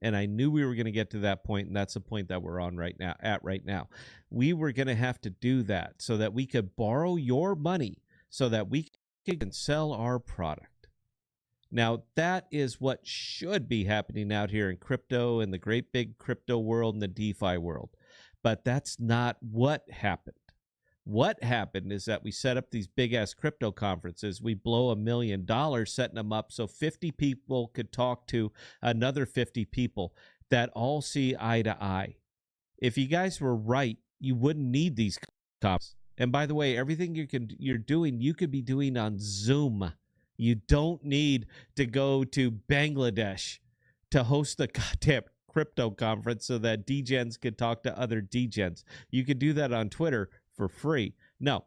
And I knew we were going to get to that point, and that's the point that we're on right now. We were going to have to do that so that we could borrow your money so that we can sell our product. Now, that is what should be happening out here in crypto, in the great big crypto world and the DeFi world. But that's not what happened. What happened is that we set up these big-ass crypto conferences. We blow $1 million setting them up so 50 people could talk to another 50 people that all see eye to eye. If you guys were right, you wouldn't need these conferences. And by the way, everything you're doing, you could be doing on Zoom. You don't need to go to Bangladesh to host a goddamn crypto conference so that degens could talk to other degens. You could do that on Twitter for free. No,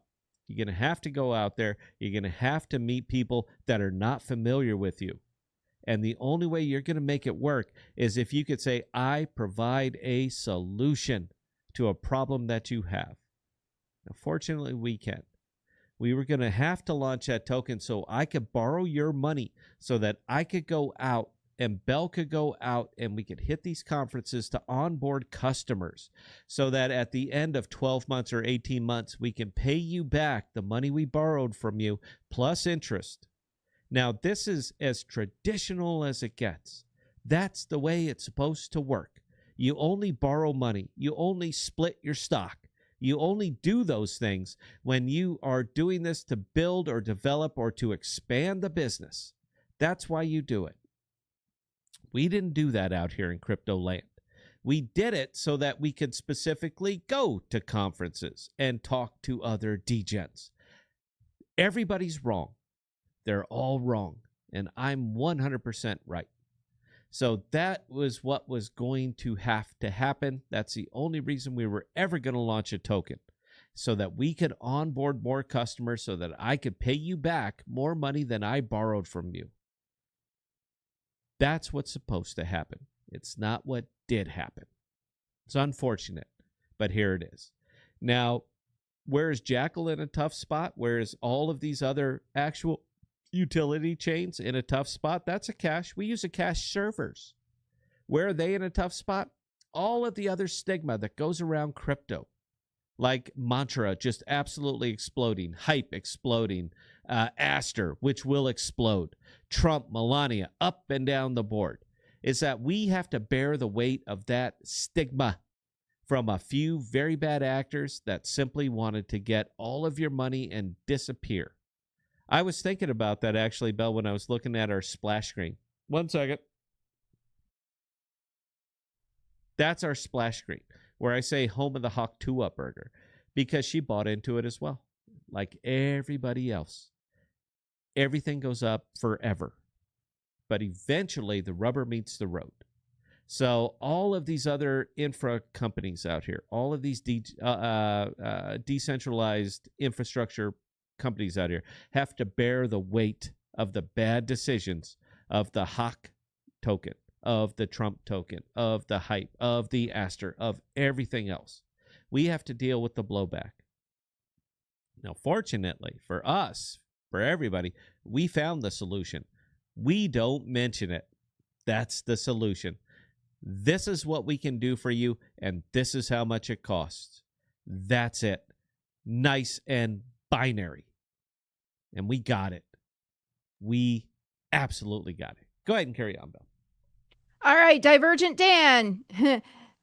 you're going to have to go out there. You're going to have to meet people that are not familiar with you. And the only way you're going to make it work is if you could say, I provide a solution to a problem that you have. Now, fortunately, we can. We were going to have to launch that token so I could borrow your money so that I could go out and Bell could go out and we could hit these conferences to onboard customers so that at the end of 12 months or 18 months, we can pay you back the money we borrowed from you plus interest. Now, this is as traditional as it gets. That's the way it's supposed to work. You only borrow money. You only split your stock. You only do those things when you are doing this to build or develop or to expand the business. That's why you do it. We didn't do that out here in crypto land. We did it so that we could specifically go to conferences and talk to other degens. Everybody's wrong. They're all wrong. And I'm 100% right. So that was what was going to have to happen. That's the only reason we were ever going to launch a token, so that we could onboard more customers so that I could pay you back more money than I borrowed from you. That's what's supposed to happen. It's not what did happen. It's unfortunate, but here it is. Now, where is Jackal in a tough spot? Where is all of these other actual utility chains in a tough spot? That's a cache. We use a cache servers. Where are they in a tough spot? All of the other stigma that goes around crypto, like Mantra just absolutely exploding, Hype exploding, Aster, which will explode, Trump, Melania, up and down the board, is that we have to bear the weight of that stigma from a few very bad actors that simply wanted to get all of your money and disappear. I was thinking about that actually, Belle, when I was looking at our splash screen. 1 second. That's our splash screen, where I say home of the Hawk Tua burger, because she bought into it as well, like everybody else. Everything goes up forever, but eventually the rubber meets the road. So all of these other infra companies out here, all of these decentralized infrastructure companies out here have to bear the weight of the bad decisions of the Hawk token, of the Trump token, of the hype, of the Aster, of everything else. We have to deal with the blowback. Now, fortunately for us, for everybody, we found the solution. We don't mention it. That's the solution. This is what we can do for you, and this is how much it costs. That's it. Nice and binary. And we got it. We absolutely got it. Go ahead and carry on, Bill. All right, Divergent Dan.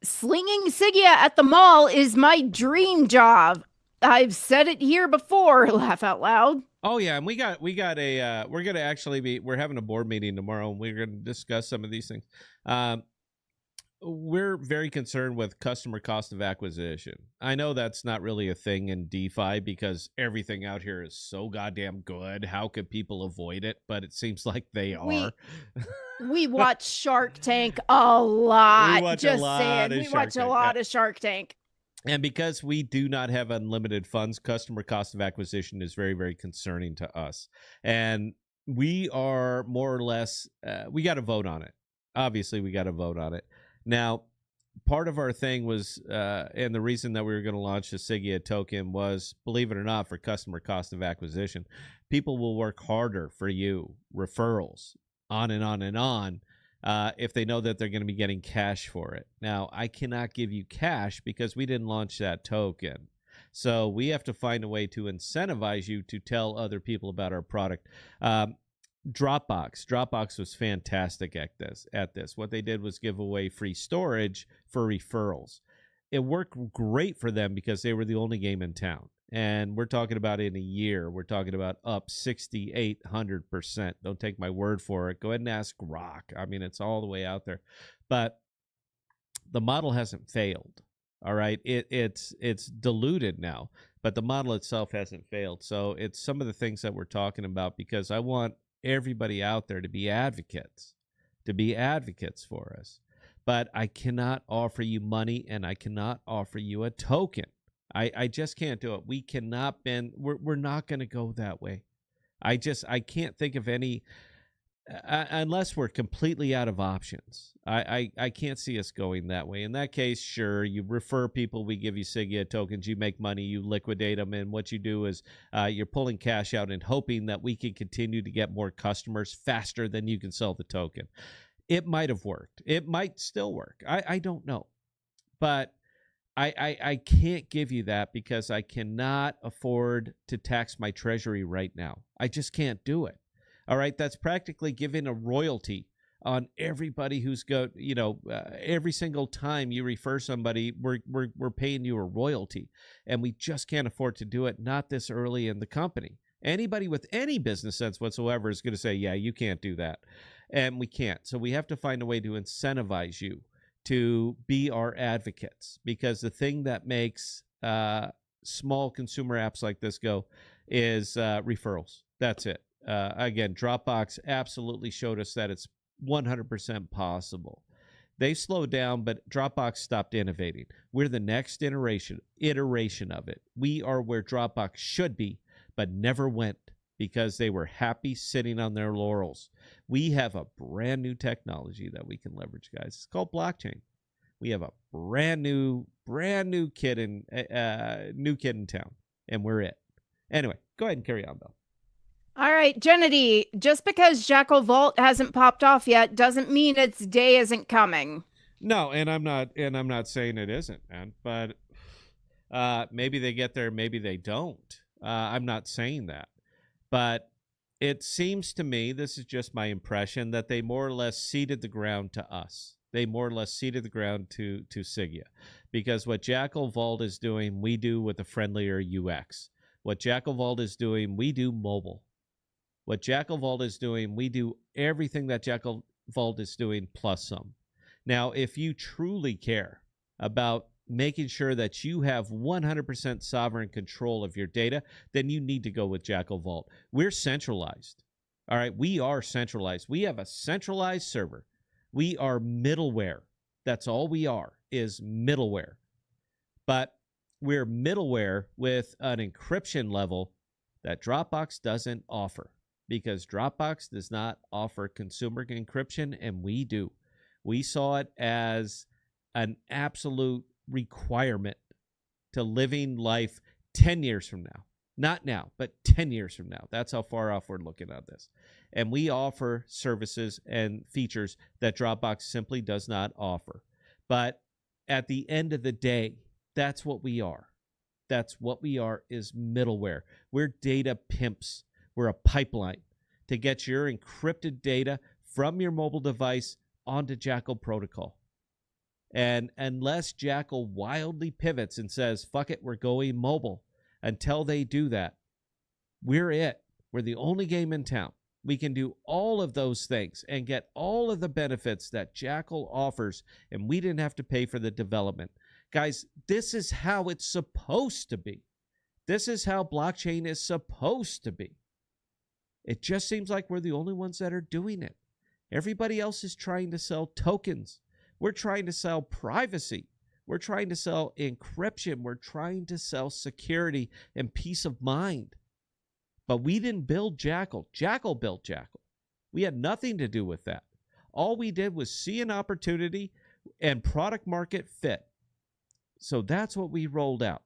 Slinging Sigea at the mall is my dream job. I've said it here before. Laugh out loud. Oh yeah, and we got a we're gonna actually we're having a board meeting tomorrow, and we're gonna discuss some of these things. We're very concerned with customer cost of acquisition. I know that's not really a thing in DeFi because everything out here is so goddamn good. How could people avoid it? But it seems like they are. We watch Shark Tank a lot. We watch Just a lot saying. of We Shark watch a Tank, lot yeah. of Shark Tank. And because we do not have unlimited funds, customer cost of acquisition is very, very concerning to us. And we are more or less, we got to vote on it. Obviously, we got to vote on it. Now, part of our thing was, and the reason that we were going to launch the Sigea token was, believe it or not, for customer cost of acquisition. People will work harder for you, referrals, on and on and on, if they know that they're going to be getting cash for it. Now, I cannot give you cash because we didn't launch that token. So we have to find a way to incentivize you to tell other people about our product. Dropbox was fantastic at this. What they did was give away free storage for referrals. It worked great for them because they were the only game in town. And we're talking about in a year, we're talking about up 6,800%. Don't take my word for it. Go ahead and ask Rock. I mean, it's all the way out there. But the model hasn't failed. All right. It's diluted now, but the model itself hasn't failed. So it's some of the things that we're talking about because I want everybody out there to be advocates for us. But I cannot offer you money and I cannot offer you a token. I just can't do it. We cannot we're not going to go that way. I can't think of any, unless we're completely out of options. I can't see us going that way. In that case, sure, you refer people, we give you Sigea tokens, you make money, you liquidate them, and what you do is you're pulling cash out and hoping that we can continue to get more customers faster than you can sell the token. It might have worked. It might still work. I don't know. But I can't give you that because I cannot afford to tax my treasury right now. I just can't do it. All right, that's practically giving a royalty on everybody who's every single time you refer somebody, we're paying you a royalty, and we just can't afford to do it. Not this early in the company. Anybody with any business sense whatsoever is going to say, yeah, you can't do that, and we can't. So we have to find a way to incentivize you to be our advocates, because the thing that makes small consumer apps like this go is referrals. That's it. Again, Dropbox absolutely showed us that it's 100% possible. They slowed down, but Dropbox stopped innovating. We're the next iteration of it. We are where Dropbox should be, but never went because they were happy sitting on their laurels. We have a brand new technology that we can leverage, guys. It's called blockchain. We have a brand new kid in town, and we're it. Anyway, go ahead and carry on, Bill. All right, Gennady, just because Jackal Vault hasn't popped off yet doesn't mean its day isn't coming. No, and I'm not saying it isn't, man. But maybe they get there, maybe they don't. I'm not saying that. But it seems to me, this is just my impression, that they more or less ceded the ground to us. They more or less ceded the ground to Sigea. Because what Jackal Vault is doing, we do with a friendlier UX. What Jackal Vault is doing, we do mobile. What Jackal Vault is doing, we do everything that Jackal Vault is doing plus some. Now, if you truly care about making sure that you have 100% sovereign control of your data, then you need to go with Jackal Vault. We're centralized. All right, we are centralized. We have a centralized server. We are middleware. That's all we are, is middleware. But we're middleware with an encryption level that Dropbox doesn't offer, because Dropbox does not offer consumer encryption, and we do. We saw it as an absolute requirement to living life 10 years from now. Not now, but 10 years from now. That's how far off we're looking at this. And we offer services and features that Dropbox simply does not offer. But at the end of the day, that's what we are. That's what we are, is middleware. We're data pimps. We're a pipeline to get your encrypted data from your mobile device onto Jackal protocol. And unless Jackal wildly pivots and says, fuck it, we're going mobile, until they do that, we're it. We're the only game in town. We can do all of those things and get all of the benefits that Jackal offers, and we didn't have to pay for the development. Guys, this is how it's supposed to be. This is how blockchain is supposed to be. It just seems like we're the only ones that are doing it. Everybody else is trying to sell tokens. We're trying to sell privacy. We're trying to sell encryption. We're trying to sell security and peace of mind. But we didn't build Jackal. Jackal built Jackal. We had nothing to do with that. All we did was see an opportunity and product market fit. So that's what we rolled out.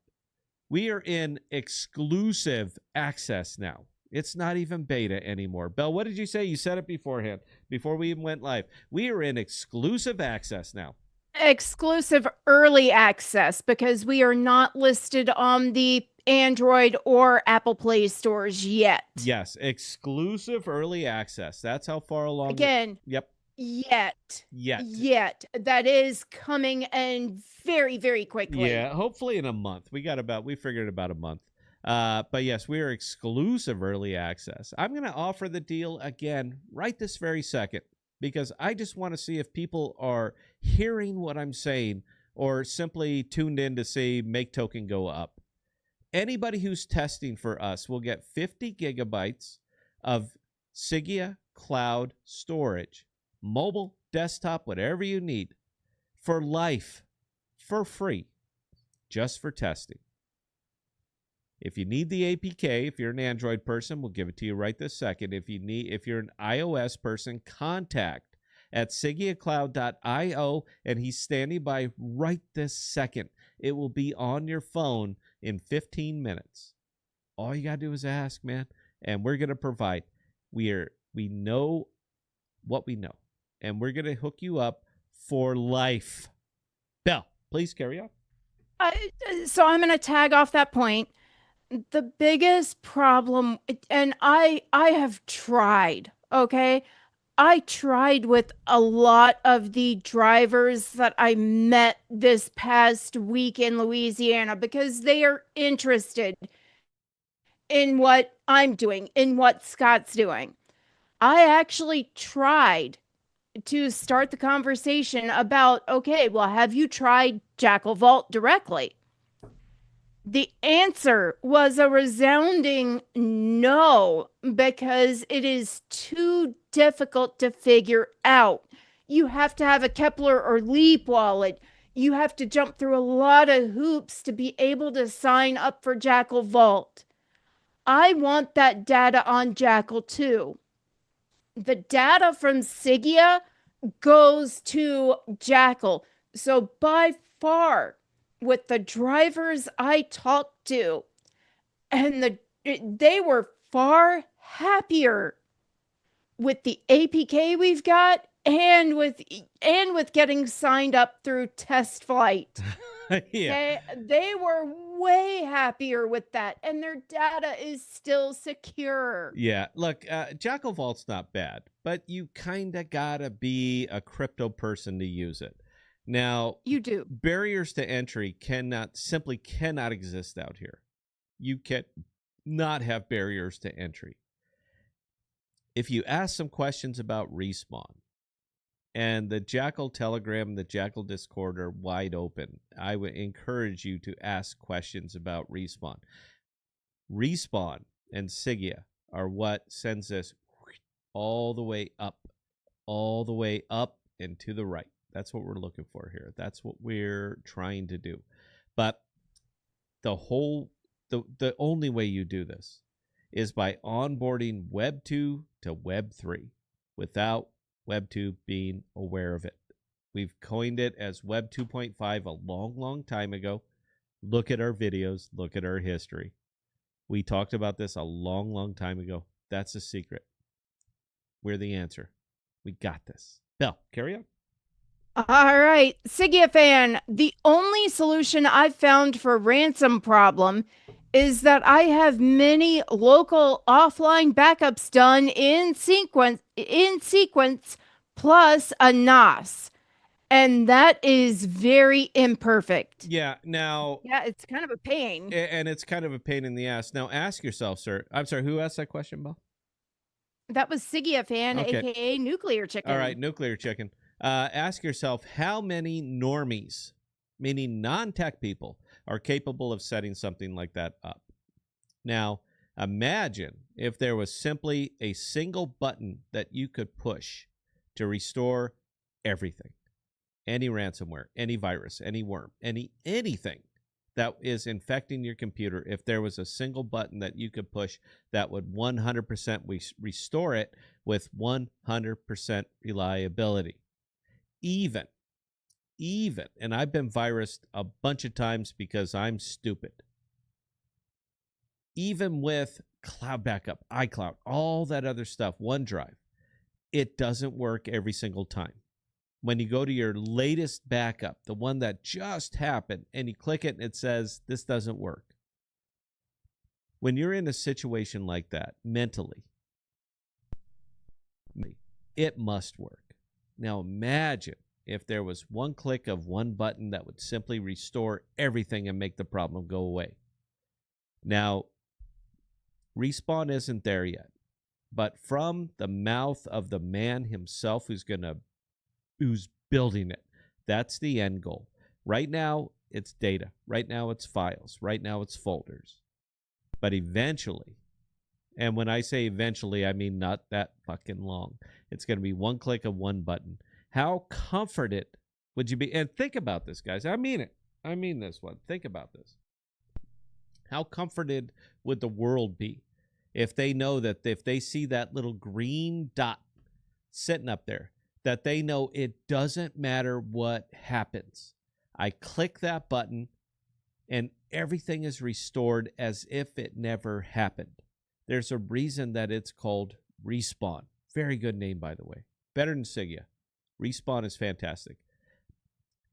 We are in exclusive access now. It's not even beta anymore. Belle, what did you say? You said it beforehand, before we even went live. We are in exclusive access now. Exclusive early access, because we are not listed on the Android or Apple Play stores yet. Yes, exclusive early access. That's how far along. Again, Yep. Yet. That is coming, and very, very quickly. Yeah, hopefully in a month. We figured about a month. But yes, we are exclusive early access. I'm going to offer the deal again right this very second, because I just want to see if people are hearing what I'm saying or simply tuned in to see make token go up. Anybody who's testing for us will get 50 gigabytes of Sigea cloud storage, mobile, desktop, whatever you need, for life, for free, just for testing. If you need the APK, if you're an Android person, we'll give it to you right this second. If you're an iOS person, contact at sigea-io, and he's standing by right this second. It will be on your phone in 15 minutes. All you got to do is ask, man, and we're going to provide. We know what we know, and we're going to hook you up for life. Belle, please carry on. So I'm going to tag off that point. The biggest problem, and I have tried, okay? I tried with a lot of the drivers that I met this past week in Louisiana, because they are interested in what I'm doing, in what Scott's doing. I actually tried to start the conversation about, okay, well, have you tried Jackal Vault directly? The answer was a resounding no, because it is too difficult to figure out. You have to have a Kepler or Leap wallet. You have to jump through a lot of hoops to be able to sign up for Jackal Vault. I want that data on Jackal too. The data from Sigea goes to Jackal. So by far, with the drivers I talked to, and they were far happier with the APK we've got, and with getting signed up through test flight. Yeah. They were way happier with that, and their data is still secure. Yeah, look, Jackal Vault's not bad, but you kind of gotta be a crypto person to use it. Now, You do. barriers to entry cannot exist out here. You cannot have barriers to entry. If you ask some questions about Respawn, and the Jackal Telegram, the Jackal Discord are wide open, I would encourage you to ask questions about Respawn. Respawn and Sigea are what sends us all the way up and to the right. That's what we're looking for here. That's what we're trying to do. But the only way you do this is by onboarding Web 2 to Web 3 without Web 2 being aware of it. We've coined it as Web 2.5 a long, long time ago. Look at our videos. Look at our history. We talked about this a long, long time ago. That's the secret. We're the answer. We got this. Bell, carry on. All right, Sigia fan, the only solution I've found for ransom problem is that I have many local offline backups done in sequence plus a NAS. And that is very imperfect. Yeah, now... Yeah, it's kind of a pain. And it's kind of a pain in the ass. Now, ask yourself, sir. I'm sorry, who asked that question, Bell? That was Sigia fan, Okay. a.k.a. Nuclear Chicken. All right, Nuclear Chicken. Ask yourself how many normies, meaning non-tech people, are capable of setting something like that up. Now, imagine if there was simply a single button that you could push to restore everything. Any ransomware, any virus, any worm, anything that is infecting your computer, if there was a single button that you could push that would 100% restore it with 100% reliability. Even, and I've been virused a bunch of times because I'm stupid. Even with cloud backup, iCloud, all that other stuff, OneDrive, it doesn't work every single time. When you go to your latest backup, the one that just happened, and you click it and it says, this doesn't work. When you're in a situation like that, mentally, it must work. Now imagine if there was one click of one button that would simply restore everything and make the problem go away. Now, Respawn isn't there yet, but from the mouth of the man himself who's building it, that's the end goal. Right now, it's data. Right now, it's files. Right now, it's folders. But eventually, and when I say eventually, I mean not that fucking long. It's going to be one click of one button. How comforted would you be? And think about this, guys. I mean it. I mean this one. Think about this. How comforted would the world be if they know that if they see that little green dot sitting up there, that they know it doesn't matter what happens. I click that button and everything is restored as if it never happened. There's a reason that it's called Respawn. Very good name, by the way. Better than Sigia. Respawn is fantastic.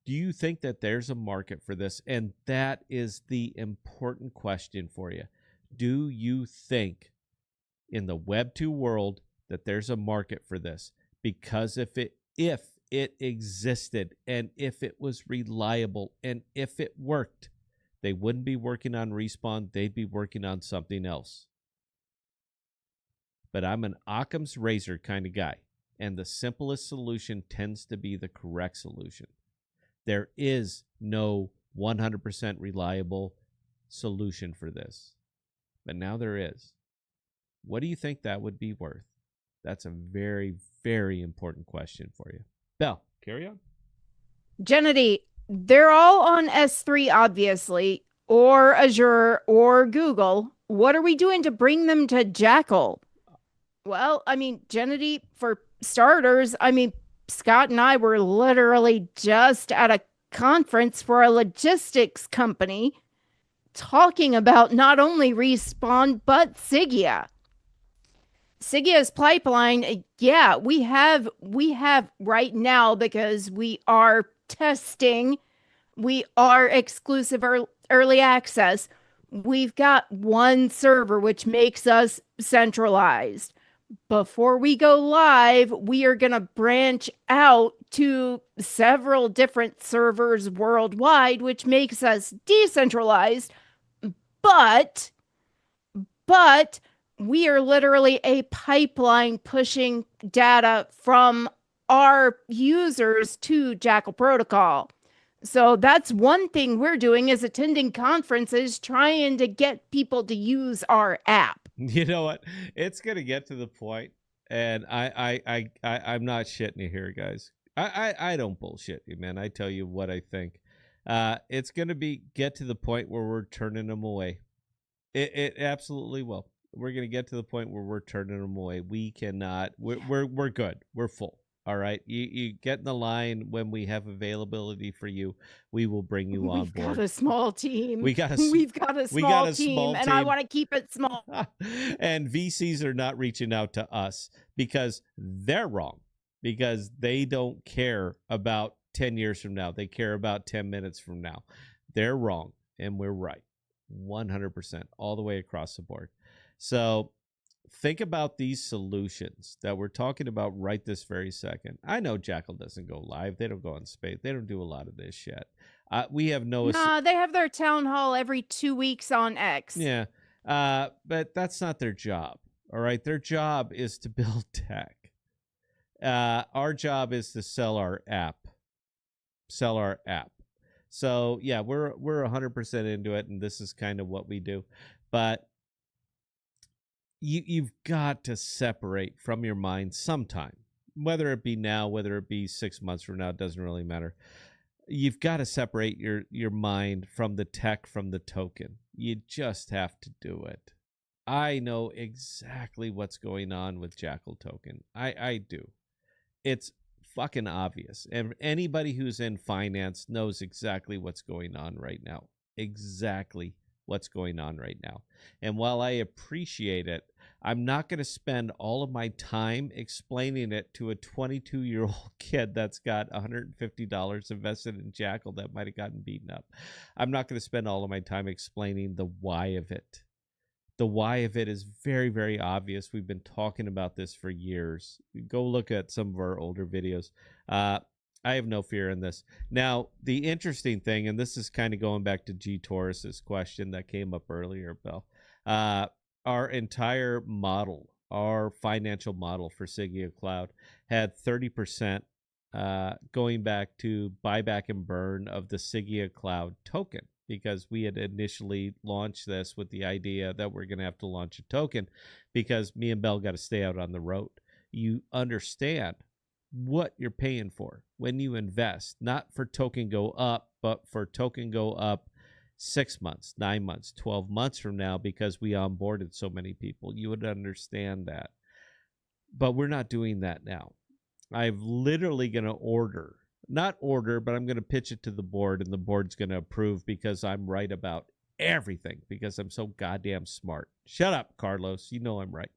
Do you think that there's a market for this? And that is the important question for you. Do you think in the Web 2 world that there's a market for this? Because if it existed and if it was reliable and if it worked, they wouldn't be working on Respawn. They'd be working on something else. But I'm an Occam's razor kind of guy, and the simplest solution tends to be the correct solution. There is no 100% reliable solution for this, but now there is. What do you think that would be worth? That's a very, very important question for you. Bell, carry on. Gennady, they're all on S3, obviously, or Azure, or Google. What are we doing to bring them to Jackal? Well, I mean, Gennady, for starters, I mean, Scott and I were literally just at a conference for a logistics company talking about not only Respawn, but Sigia. Sigia's pipeline, yeah, we have right now because we are testing, we are exclusive early access. We've got one server, which makes us centralized. Before we go live, we are going to branch out to several different servers worldwide, which makes us decentralized. But we are literally a pipeline pushing data from our users to Jackal Protocol. So that's one thing we're doing, is attending conferences, trying to get people to use our app. You know what? It's going to get to the point, and I'm not shitting you here, guys. I don't bullshit you, man. I tell you what I think. It's going to get to the point where we're turning them away. It absolutely will. We're going to get to the point where we're turning them away. We cannot. We're good. We're full. All right. You get in the line when we have availability for you. We will bring you on board. We've got a small team. We've got a small team, and I team. want to keep it small. And VCs are not reaching out to us because they're wrong. Because they don't care about 10 years from now. They care about 10 minutes from now. They're wrong, and we're right. 100%, all the way across the board. So think about these solutions that we're talking about right this very second. I know Jackal doesn't go live. They don't go on space. They don't do a lot of this shit. We have no... No, they have their town hall every 2 weeks on X. Yeah, but that's not their job, all right? Their job is to build tech. Our job is to sell our app. So yeah, we're 100% into it, and this is kind of what we do. But you've got to separate from your mind sometime, whether it be now, whether it be 6 months from now, it doesn't really matter. You've got to separate your mind from the tech, from the token. You just have to do it. I know exactly what's going on with Jackal token. I do. It's fucking obvious. And anybody who's in finance knows exactly what's going on right now. Exactly what's going on right now. And while I appreciate it, I'm not going to spend all of my time explaining it to a 22-year-old kid that's got $150 invested in Jackal that might have gotten beaten up. I'm not going to spend all of my time explaining the why of it. The why of it is very, very obvious. We've been talking about this for years. Go look at some of our older videos. I have no fear in this. Now, the interesting thing, and this is kind of going back to G. Torres's question that came up earlier, Bill. Our entire model, our financial model for Sigea Cloud had 30% going back to buyback and burn of the Sigea Cloud token, because we had initially launched this with the idea that we're going to have to launch a token because me and Bell got to stay out on the road. You understand what you're paying for when you invest, not for token go up, but for token go up 6 months, 9 months, 12 months from now, because we onboarded so many people. You would understand that. But we're not doing that now. I'm literally going to not order, but I'm going to pitch it to the board, and the board's going to approve because I'm right about everything, because I'm so goddamn smart. Shut up, Carlos. You know I'm right.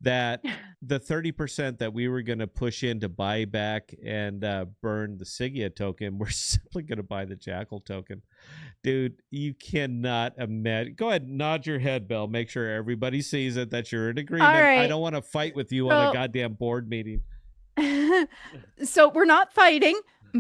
That the 30% that we were going to push in to buy back and burn the Sigea token, we're simply going to buy the Jackal token. Dude, you cannot imagine. Go ahead and nod your head, Bill. Make sure everybody sees it, that you're in agreement. All right. I don't want to fight with you on a goddamn board meeting. So we're not fighting,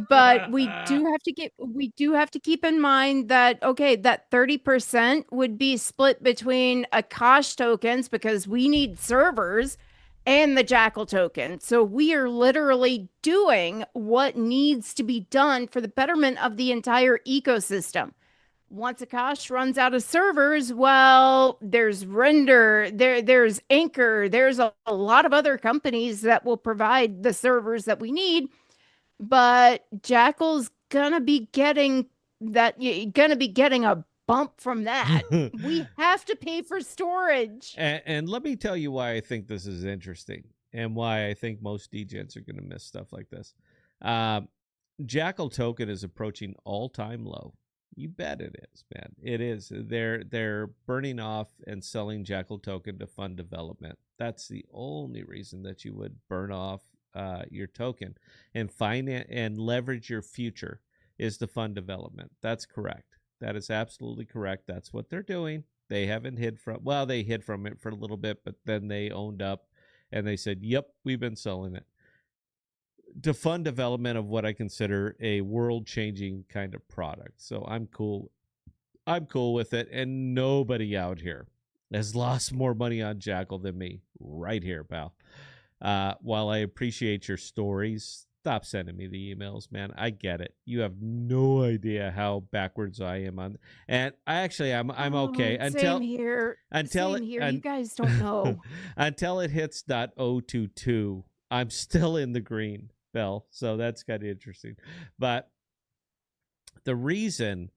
but we do have to keep in mind that, okay, that 30% would be split between Akash tokens, because we need servers, and the Jackal token. So we are literally doing what needs to be done for the betterment of the entire ecosystem. Once Akash runs out of servers, well, there's Render, there's Anchor, there's a lot of other companies that will provide the servers that we need. But Jackal's gonna be getting a bump from that. We have to pay for storage. And let me tell you why I think this is interesting, and why I think most degens are going to miss stuff like this. Jackal token is approaching all-time low. You bet it is, man. It is. They're burning off and selling Jackal token to fund development. That's the only reason that you would burn off your token and and leverage your future, is to fund development. That's correct. That is absolutely correct. That's what they're doing. They haven't hid from, well, they hid from it for a little bit, but then they owned up and they said, yep, we've been selling it to fund development of what I consider a world-changing kind of product. So I'm cool. I'm cool with it. And nobody out here has lost more money on Jackal than me right here, pal. While I appreciate your stories, stop sending me the emails, man. I get it. You have no idea how backwards I am on. And I'm okay Same here. You guys don't know. Until it hits .022, I'm still in the green. Bell. So that's kind of interesting. But the reason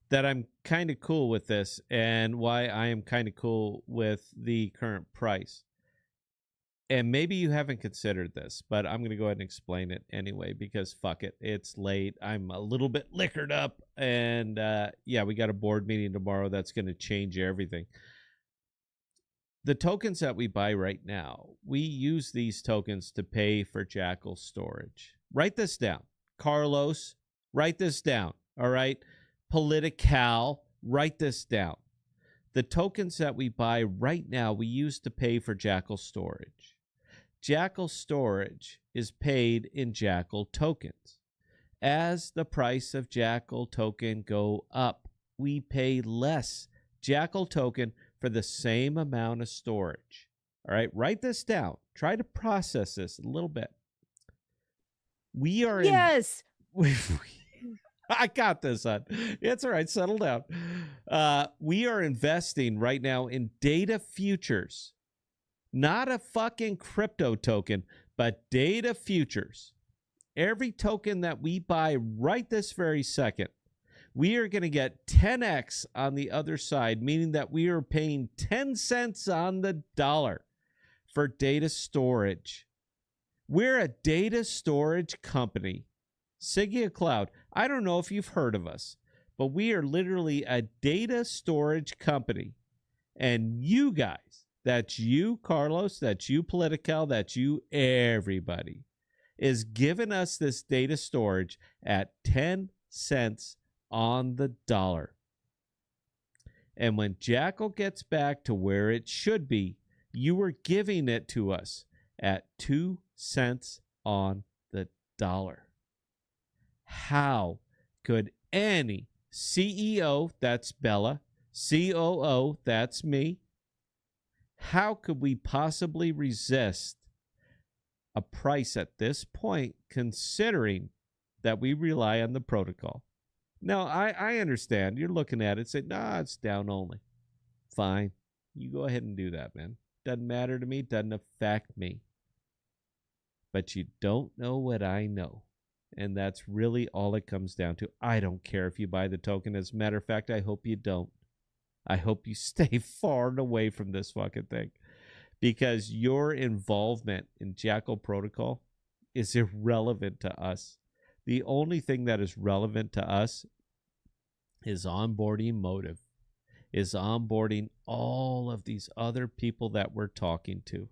that I'm kind of cool with this and why I am kind of cool with the current price, and maybe you haven't considered this, but I'm going to go ahead and explain it anyway, because fuck it. It's late. I'm a little bit liquored up. And yeah, we got a board meeting tomorrow that's going to change everything. The tokens that we buy right now, we use these tokens to pay for Jackal storage. Write this down. Carlos, write this down. All right. Political, write this down. The tokens that we buy right now, we use to pay for Jackal storage. Jackal storage is paid in Jackal tokens. As the price of Jackal token go up, we pay less Jackal token for the same amount of storage. All right, write this down. Try to process this a little bit. We are Yes. I got this, son. It's all right. Settle down. We are investing right now in data futures. Not a fucking crypto token, but data futures. Every token that we buy right this very second, we are going to get 10x on the other side, meaning that we are paying 10 cents on the dollar for data storage. We're a data storage company. Sigea Cloud, I don't know if you've heard of us, but we are literally a data storage company. And you guys, that's you, Carlos, that's you, Political, that's you, everybody, is giving us this data storage at 10 cents on the dollar. And when Jackal gets back to where it should be, you are giving it to us at 2 cents on the dollar. How could any CEO, that's Bella, COO, that's me, how could we possibly resist a price at this point, considering that we rely on the protocol? Now, I understand. You're looking at it and say, nah, it's down only. Fine. You go ahead and do that, man. Doesn't matter to me. Doesn't affect me. But you don't know what I know. And that's really all it comes down to. I don't care if you buy the token. As a matter of fact, I hope you don't. I hope you stay far and away from this fucking thing, because your involvement in Jackal protocol is irrelevant to us. The only thing that is relevant to us is onboarding motive, is onboarding all of these other people that we're talking to.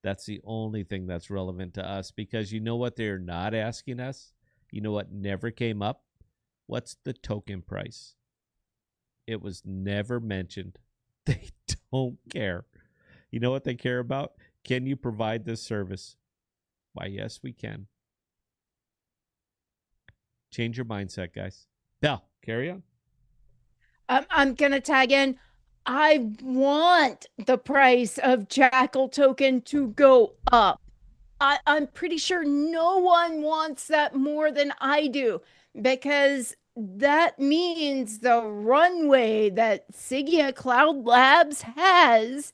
That's the only thing that's relevant to us, because you know what they're not asking us? You know what never came up? What's the token price? It was never mentioned. They don't care. You know what they care about? Can you provide this service? Why, yes, we can. Change your mindset, guys. Bell, carry on. I'm going to tag in. I want the price of Jackal token to go up. I'm pretty sure no one wants that more than I do, because that means the runway that Sigea Cloud Labs has,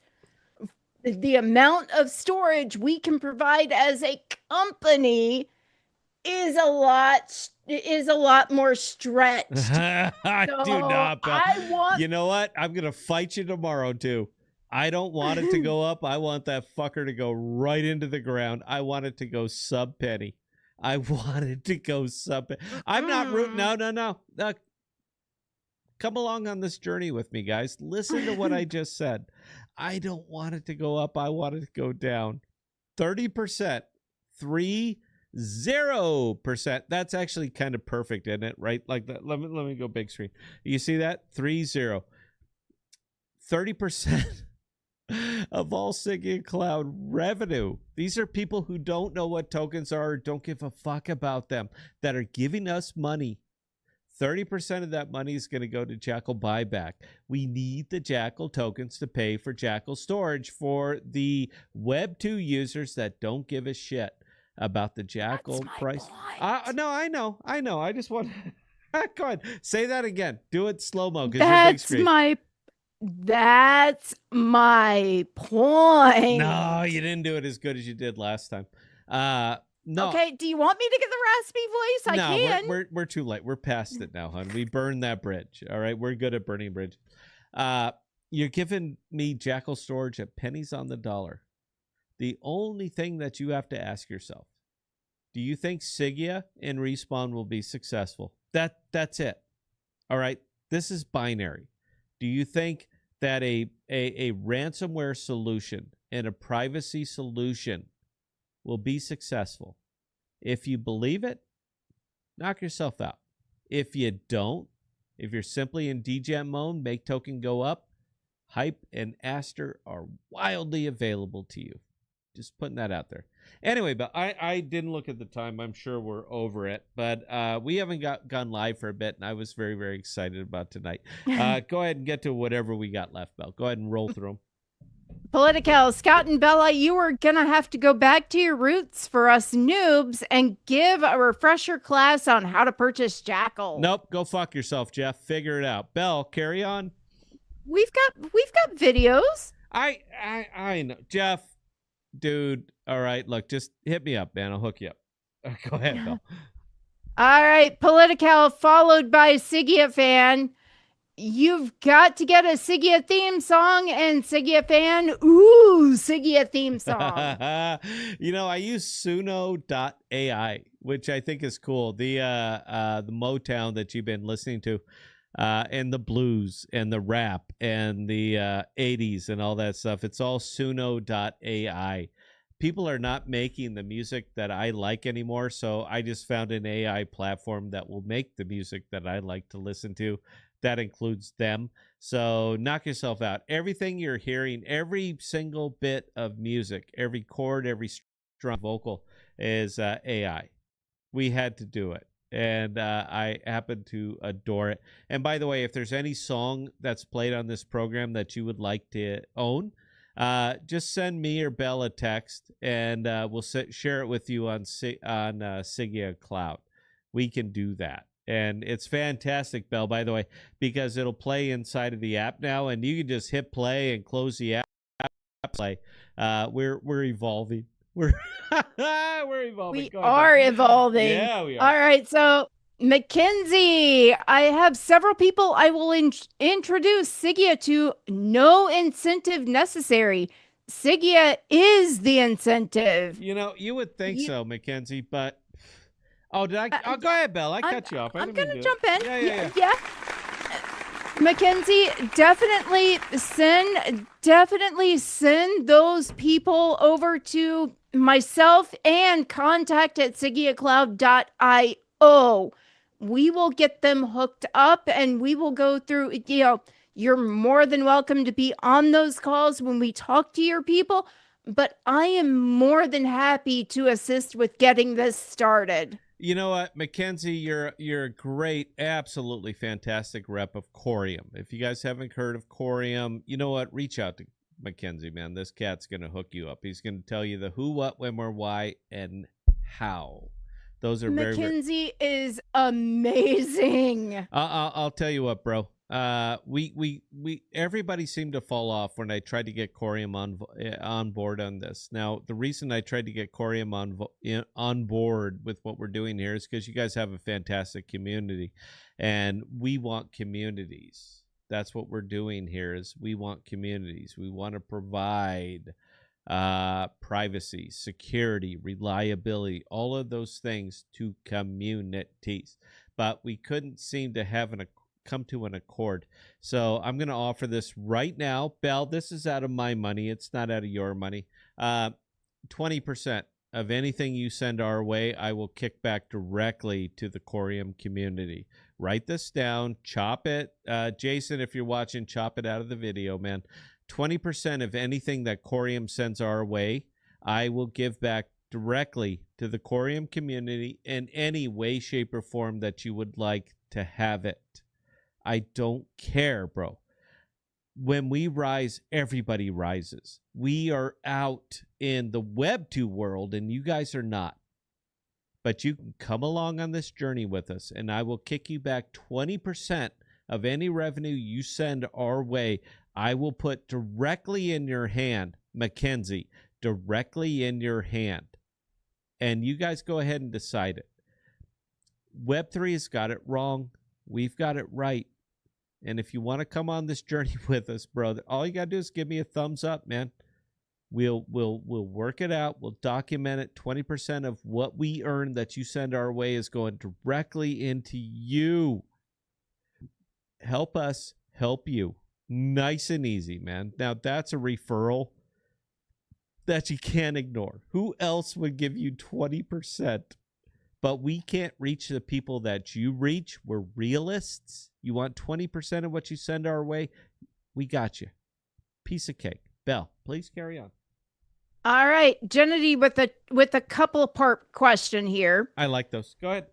the amount of storage we can provide as a company is a lot more stretched. I So do not, Bell. I want You know what? I'm going to fight you tomorrow, too. I don't want it to go up. I want that fucker to go right into the ground. I want it to go sub penny. I want it to go sub. I'm not rooting. No. Come along on this journey with me, guys. Listen to what I just said. I don't want it to go up. I want it to go down. 30%. 30%. That's actually kind of perfect, isn't it? Right? Like that. Let me go big screen. You see that? 30. 30% of all Sigea Cloud revenue. These are people who don't know what tokens are, or don't give a fuck about them, that are giving us money. 30% of that money is going to go to Jackal buyback. We need the Jackal tokens to pay for Jackal storage for the Web 2 users that don't give a shit about the Jackal price. No, I know. I just want go ahead. Say that again. Do it slow-mo, because you're big screen. That's my point. No, you didn't do it as good as you did last time. No. Okay, do you want me to get the raspy voice? I No, can. we're too late. We're past it now, hon. We burned that bridge. All right, we're good at burning bridge. You're giving me Jackal storage at pennies on the dollar. The only thing that you have to ask yourself: do you think Sigea and Respawn will be successful? That's it. All right, this is binary. Do you think that a ransomware solution and a privacy solution will be successful? If you believe it, knock yourself out. If you don't, if you're simply in DGEM mode, make token go up, Hype and Aster are wildly available to you. Just putting that out there. Anyway, but I didn't look at the time. I'm sure we're over it. But we haven't gone live for a bit, and I was very, very excited about tonight. Go ahead and get to whatever we got left, Belle. Go ahead and roll through them. Political, Scott and Bella, you are going to have to go back to your roots for us noobs and give a refresher class on how to purchase Jackal. Nope, go fuck yourself, Jeff. Figure it out. Belle, carry on. We've got videos. I know. Jeff, dude, all right, look, just hit me up, man. I'll hook you up. Go ahead, Belle. All right, Political, followed by Sigea Fan. You've got to get a Sigea theme song and Sigea Fan. Ooh, Sigea theme song. You know, I use suno.ai, which I think is cool. The Motown that you've been listening to, and the blues and the rap and the 80s and all that stuff. It's all suno.ai. People are not making the music that I like anymore, so I just found an AI platform that will make the music that I like to listen to. That includes them. So knock yourself out. Everything you're hearing, every single bit of music, every chord, every strong vocal is AI. We had to do it. And I happen to adore it. And by the way, if there's any song that's played on this program that you would like to own, just send me or Belle a text, and we'll share it with you on Sigea Cloud. We can do that. And it's fantastic, Belle, by the way, because it'll play inside of the app now, and you can just hit play and close the app. Play. We're evolving. We're evolving. We are evolving. Yeah, we are. All right, so Mackenzie, I have several people I will introduce Sigea to. No incentive necessary. Sigea is the incentive. You know, you would think so, Mackenzie, but... Oh, did I? Go ahead, Belle. I cut you off. I'm going to jump in. Yeah. Mackenzie, definitely send those people over to myself and contact at sigea-io.web.app. We will get them hooked up and we will go through, you're more than welcome to be on those calls when we talk to your people, but I am more than happy to assist with getting this started. You know what, Mackenzie, you're a great, absolutely fantastic rep of Corium. If you guys haven't heard of Corium, you know what? Reach out to Mackenzie, man. This cat's going to hook you up. He's going to tell you the who, what, when, where, why, and how. Those are Mackenzie is amazing. I'll tell you what, bro. We everybody seemed to fall off when I tried to get Corium on board on this. Now, the reason I tried to get Corium on board with what we're doing here is because you guys have a fantastic community, and we want communities. That's what we're doing here. Is we want communities. We want to provide privacy, security, reliability, all of those things to communities. But we couldn't seem to have come to an accord. So I'm going to offer this right now. Belle, this is out of my money. It's not out of your money. 20% of anything you send our way, I will kick back directly to the Corium community. Write this down. Chop it. Jason, if you're watching, chop it out of the video, man. 20% of anything that Corium sends our way, I will give back directly to the Corium community in any way, shape, or form that you would like to have it. I don't care, bro. When we rise, everybody rises. We are out in the Web 2 world, and you guys are not. But you can come along on this journey with us, and I will kick you back 20% of any revenue you send our way. I will put directly in your hand, Mackenzie, directly in your hand. and you guys go ahead and decide it. Web3 has got it wrong. We've got it right. And if you want to come on this journey with us, bro, all you got to do is give me a thumbs up, man. We'll work it out. We'll document it. 20% of what we earn that you send our way is going directly into you. Help us help you. Nice and easy, man. Now, that's a referral that you can't ignore. Who else would give you 20%? But we can't reach the people that you reach. We're realists. You want 20% of what you send our way? We got you. Piece of cake. Belle, please carry on. All right, Gennady, with a couple part question here. I like those. Go ahead.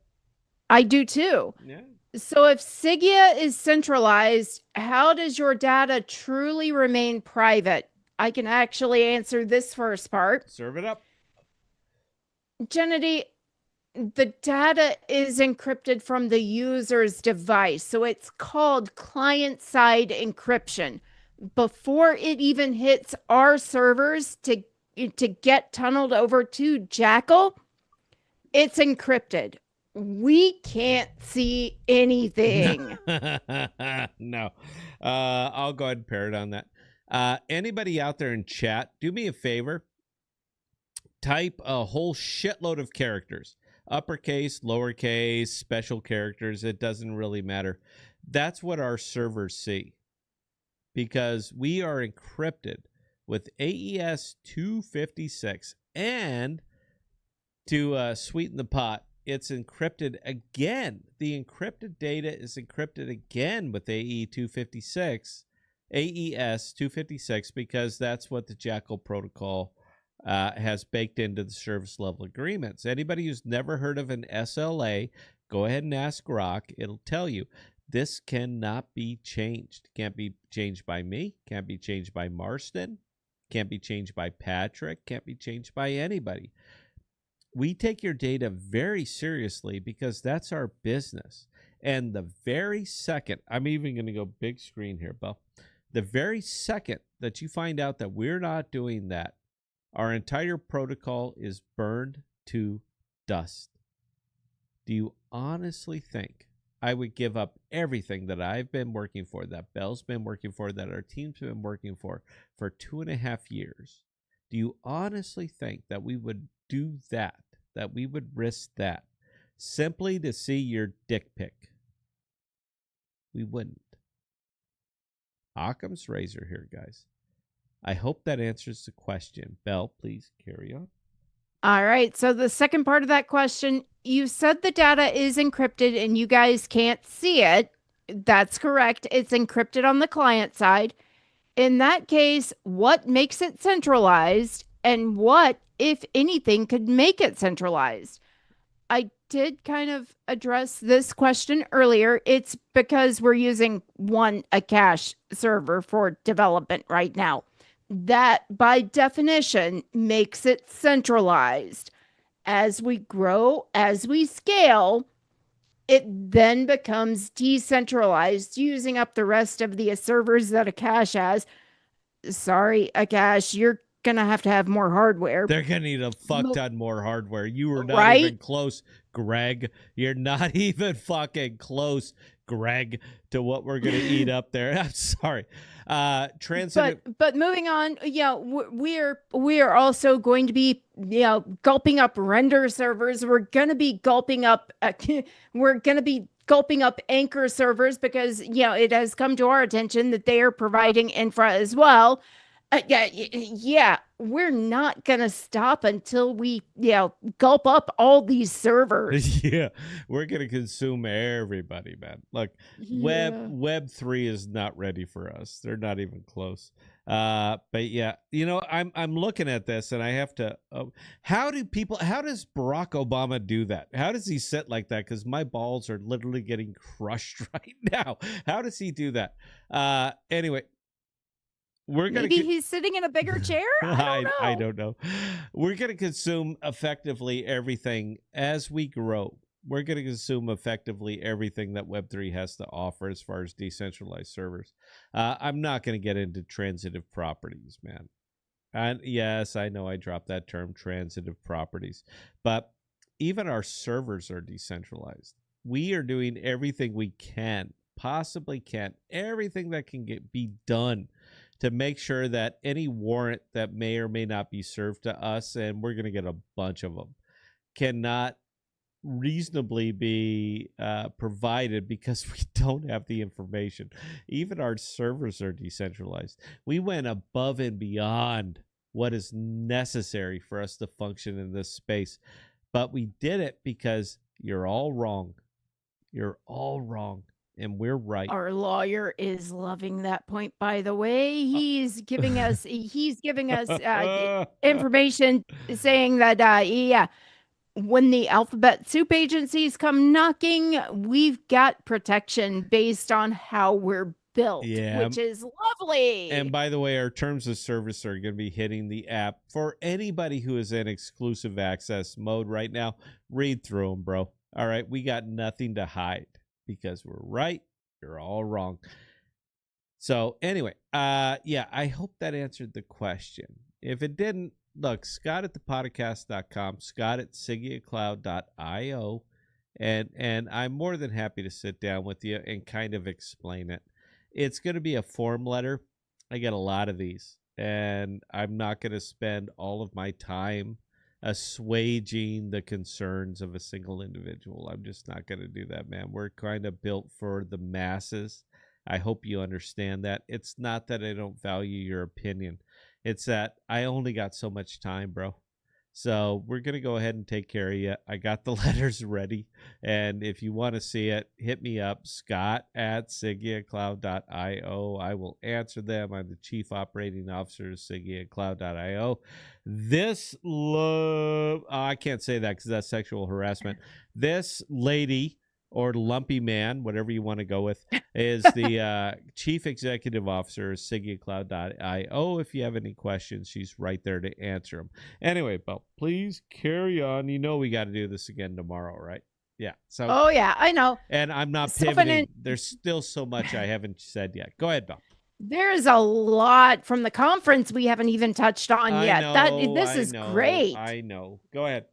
I do too. Yeah. So if Sigea is centralized, how does your data truly remain private? I can actually answer this first part. Serve it up. Gennady, the data is encrypted from the user's device. So it's called client-side encryption. Before it even hits our servers to get tunneled over to Jackal, it's encrypted. We can't see anything. No. I'll go ahead and parrot on that. Anybody out there in chat, do me a favor. Type a whole shitload of characters. Uppercase, lowercase, special characters. It doesn't really matter. That's what our servers see. Because we are encrypted with AES 256. And to sweeten the pot, it's encrypted again. The encrypted data is encrypted again with AES 256 because that's what the Jackal protocol has baked into the service level agreements. Anybody who's never heard of an SLA, go ahead and ask Rock. It'll tell you. This cannot be changed. Can't be changed by me. Can't be changed by Marston. Can't be changed by Patrick. Can't be changed by anybody. We take your data very seriously because that's our business. And the very second, I'm even going to go big screen here, Bill. The very second that you find out that we're not doing that, our entire protocol is burned to dust. Do you honestly think I would give up everything that I've been working for, that Belle's been working for, that our team's been working for 2.5 years? Do you honestly think that we would do that we would risk that simply to see your dick pic? We wouldn't. Occam's razor here, guys. I hope that answers the question. Belle, please carry on. All right. So the second part of that question, you said the data is encrypted and you guys can't see it. That's correct. It's encrypted on the client side. In that case, what makes it centralized and what, if anything, could make it centralized? I did kind of address this question earlier. It's because we're using a cache server for development right now. That, by definition, makes it centralized. As we grow, as we scale, it then becomes decentralized, using up the rest of the servers that a cache has. Sorry, a cache, you're going to have more hardware. They're going to need a fuck ton more hardware. You were not even close, Greg. You're not even fucking close, Greg, to what we're going to eat up there. I'm sorry. Transitive. But moving on, we're also going to be gulping up render servers. We're going to be gulping up anchor servers because it has come to our attention that they are providing infra as well. We're not going to stop until we gulp up all these servers. Yeah, we're going to consume everybody, man. Look, Web 3 is not ready for us. They're not even close. But yeah, I'm looking at this and I have to how does Barack Obama do that? How does he sit like that? Because my balls are literally getting crushed right now. How does he do that? Anyway, maybe he's sitting in a bigger chair. I don't know. We're going to consume effectively everything as we grow. We're going to consume effectively everything that Web3 has to offer as far as decentralized servers. I'm not going to get into transitive properties, man. And yes, I know I dropped that term, transitive properties, but even our servers are decentralized. We are doing everything we can, possibly can, everything that can be done to make sure that any warrant that may or may not be served to us, and we're going to get a bunch of them, cannot reasonably be provided because we don't have the information. Even our servers are decentralized. We went above and beyond what is necessary for us to function in this space, but we did it because you're all wrong. You're all wrong, and we're right. Our lawyer is loving that point, by the way. He's giving us information saying that yeah, when the alphabet soup agencies come knocking, we've got protection based on how we're built, Yeah. which is lovely. And by the way, our terms of service are going to be hitting the app for anybody who is in exclusive access mode right now. Read through them, bro. All right, we got nothing to hide because we're right. You're all wrong. So anyway, yeah, I hope that answered the question. If it didn't, look, Scott at thepodcast.com, Scott at sigea-io, and I'm more than happy to sit down with you and kind of explain it. It's going to be a form letter. I get a lot of these, and I'm not going to spend all of my time assuaging the concerns of a single individual. I'm just not going to do that, man. We're kind of built for the masses. I hope you understand that. It's not that I don't value your opinion. It's that I only got so much time, bro. So we're going to go ahead and take care of you. I got the letters ready. And if you want to see it, hit me up, Scott at sigea-io.web.app. I will answer them. I'm the Chief Operating Officer of sigea-io.web.app. I can't say that because that's sexual harassment. This lady, or lumpy man, whatever you want to go with, is the Chief Executive Officer of sigea-io. If you have any questions, she's right there to answer them. Anyway, Bill, please carry on. You know we got to do this again tomorrow, right? Yeah. So. Oh, yeah, I know. And I'm not pivoting. There's still so much I haven't said yet. Go ahead, Bill. There's a lot from the conference we haven't even touched on yet. This is great. I know. Go ahead.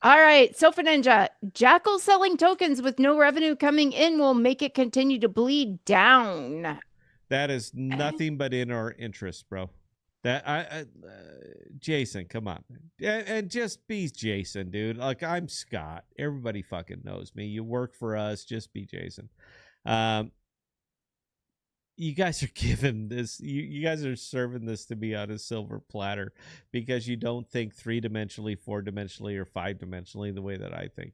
All right, Sofa Ninja, Jackal selling tokens with no revenue coming in will make it continue to bleed down. That is nothing but in our interest, bro. That Jason, come on, and just be Jason, dude. Like, I'm Scott. Everybody fucking knows me. You work for us. Just be Jason. You guys are giving this, you guys are serving this to me on a silver platter because you don't think 3-dimensionally, 4-dimensionally, or 5-dimensionally the way that I think.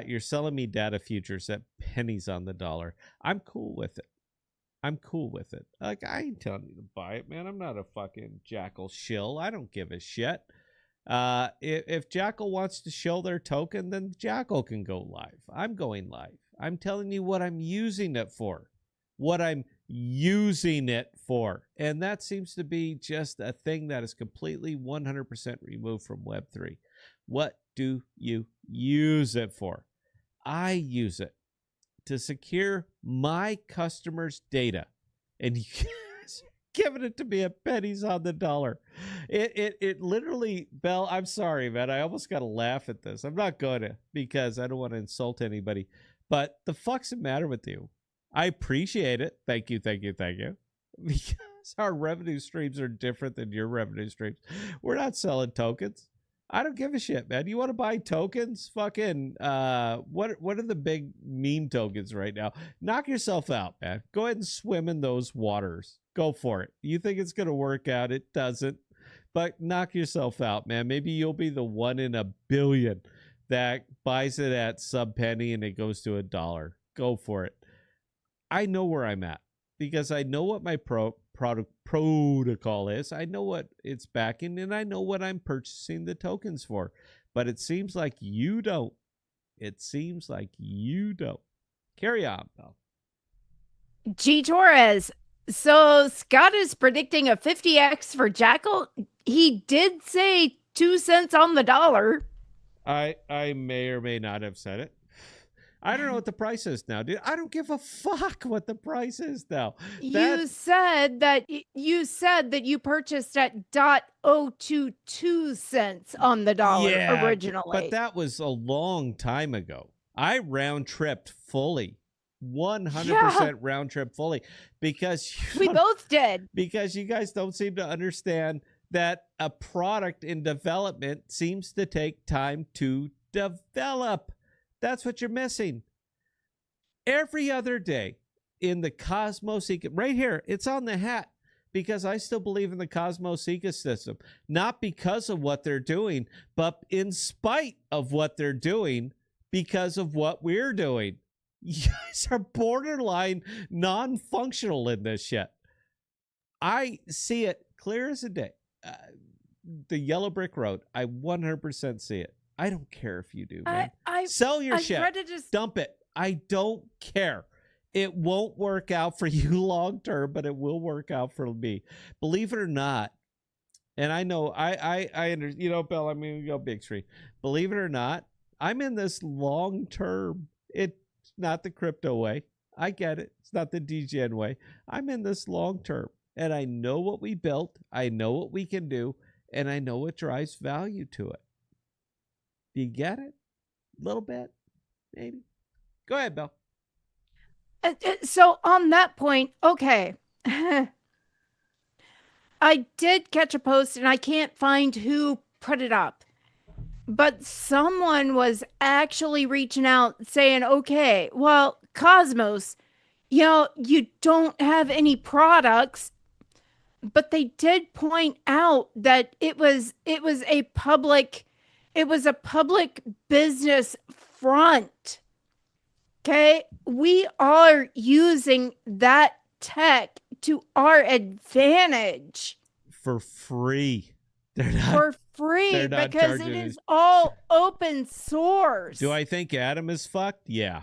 You're selling me data futures at pennies on the dollar. I'm cool with it. I'm cool with it. Like, I ain't telling you to buy it, man. I'm not a fucking Jackal shill. I don't give a shit. If Jackal wants to show their token, then Jackal can go live. I'm going live. I'm telling you what I'm using it for. What I'm using it for. And that seems to be just a thing that is completely 100% removed from Web3. What do you use it for? I use it to secure my customers' data. And you guys are giving it to me at pennies on the dollar. It literally, Bell, I'm sorry, man. I almost got to laugh at this. I'm not going to because I don't want to insult anybody. But the fuck's the matter with you? I appreciate it. Thank you, thank you, thank you. Because our revenue streams are different than your revenue streams. We're not selling tokens. I don't give a shit, man. You want to buy tokens? Fucking, what are the big meme tokens right now? Knock yourself out, man. Go ahead and swim in those waters. Go for it. You think it's going to work out? It doesn't. But knock yourself out, man. Maybe you'll be the 1 in a billion that buys it at sub penny and it goes to $1. Go for it. I know where I'm at because I know what my product protocol is. I know what it's backing, and I know what I'm purchasing the tokens for. But it seems like you don't. It seems like you don't. Carry on, pal. G Torres. So Scott is predicting a 50x for Jackal. He did say 2 cents on the dollar. I may or may not have said it. I don't know what the price is now, dude. I don't give a fuck what the price is now. You said that you purchased at .022 cents on the dollar Yeah, originally. but that was a long time ago. I round tripped fully, 100% round trip fully, because we both did. because you guys don't seem to understand that a product in development seems to take time to develop. That's what you're missing. Every other day in the Cosmos right here, it's on the hat, because I still believe in the Cosmos ecosystem, not because of what they're doing, but in spite of what they're doing, because of what we're doing. You guys are borderline non-functional in this shit. I see it clear as a day. The yellow brick road, I 100% see it. I don't care if you do, man. Sell your shit. Dump it. I don't care. It won't work out for you long term, but it will work out for me. Believe it or not, and I know I you know, Bill, I mean, go big tree. Believe it or not, I'm in this long term. It's not the crypto way. I get it. It's not the DGen way. I'm in this long term, and I know what we built. I know what we can do, and I know what drives value to it. Do you get it? A little bit, maybe. Go ahead, Bill. So on that point, okay. I did catch a post, and I can't find who put it up, but someone was actually reaching out saying, okay, well, Cosmos, you know, you don't have any products, but they did point out that it was a public business front. Okay, we are using that tech to our advantage for free. They're not for free because it is all open source. Do I think Adam is fucked? Yeah.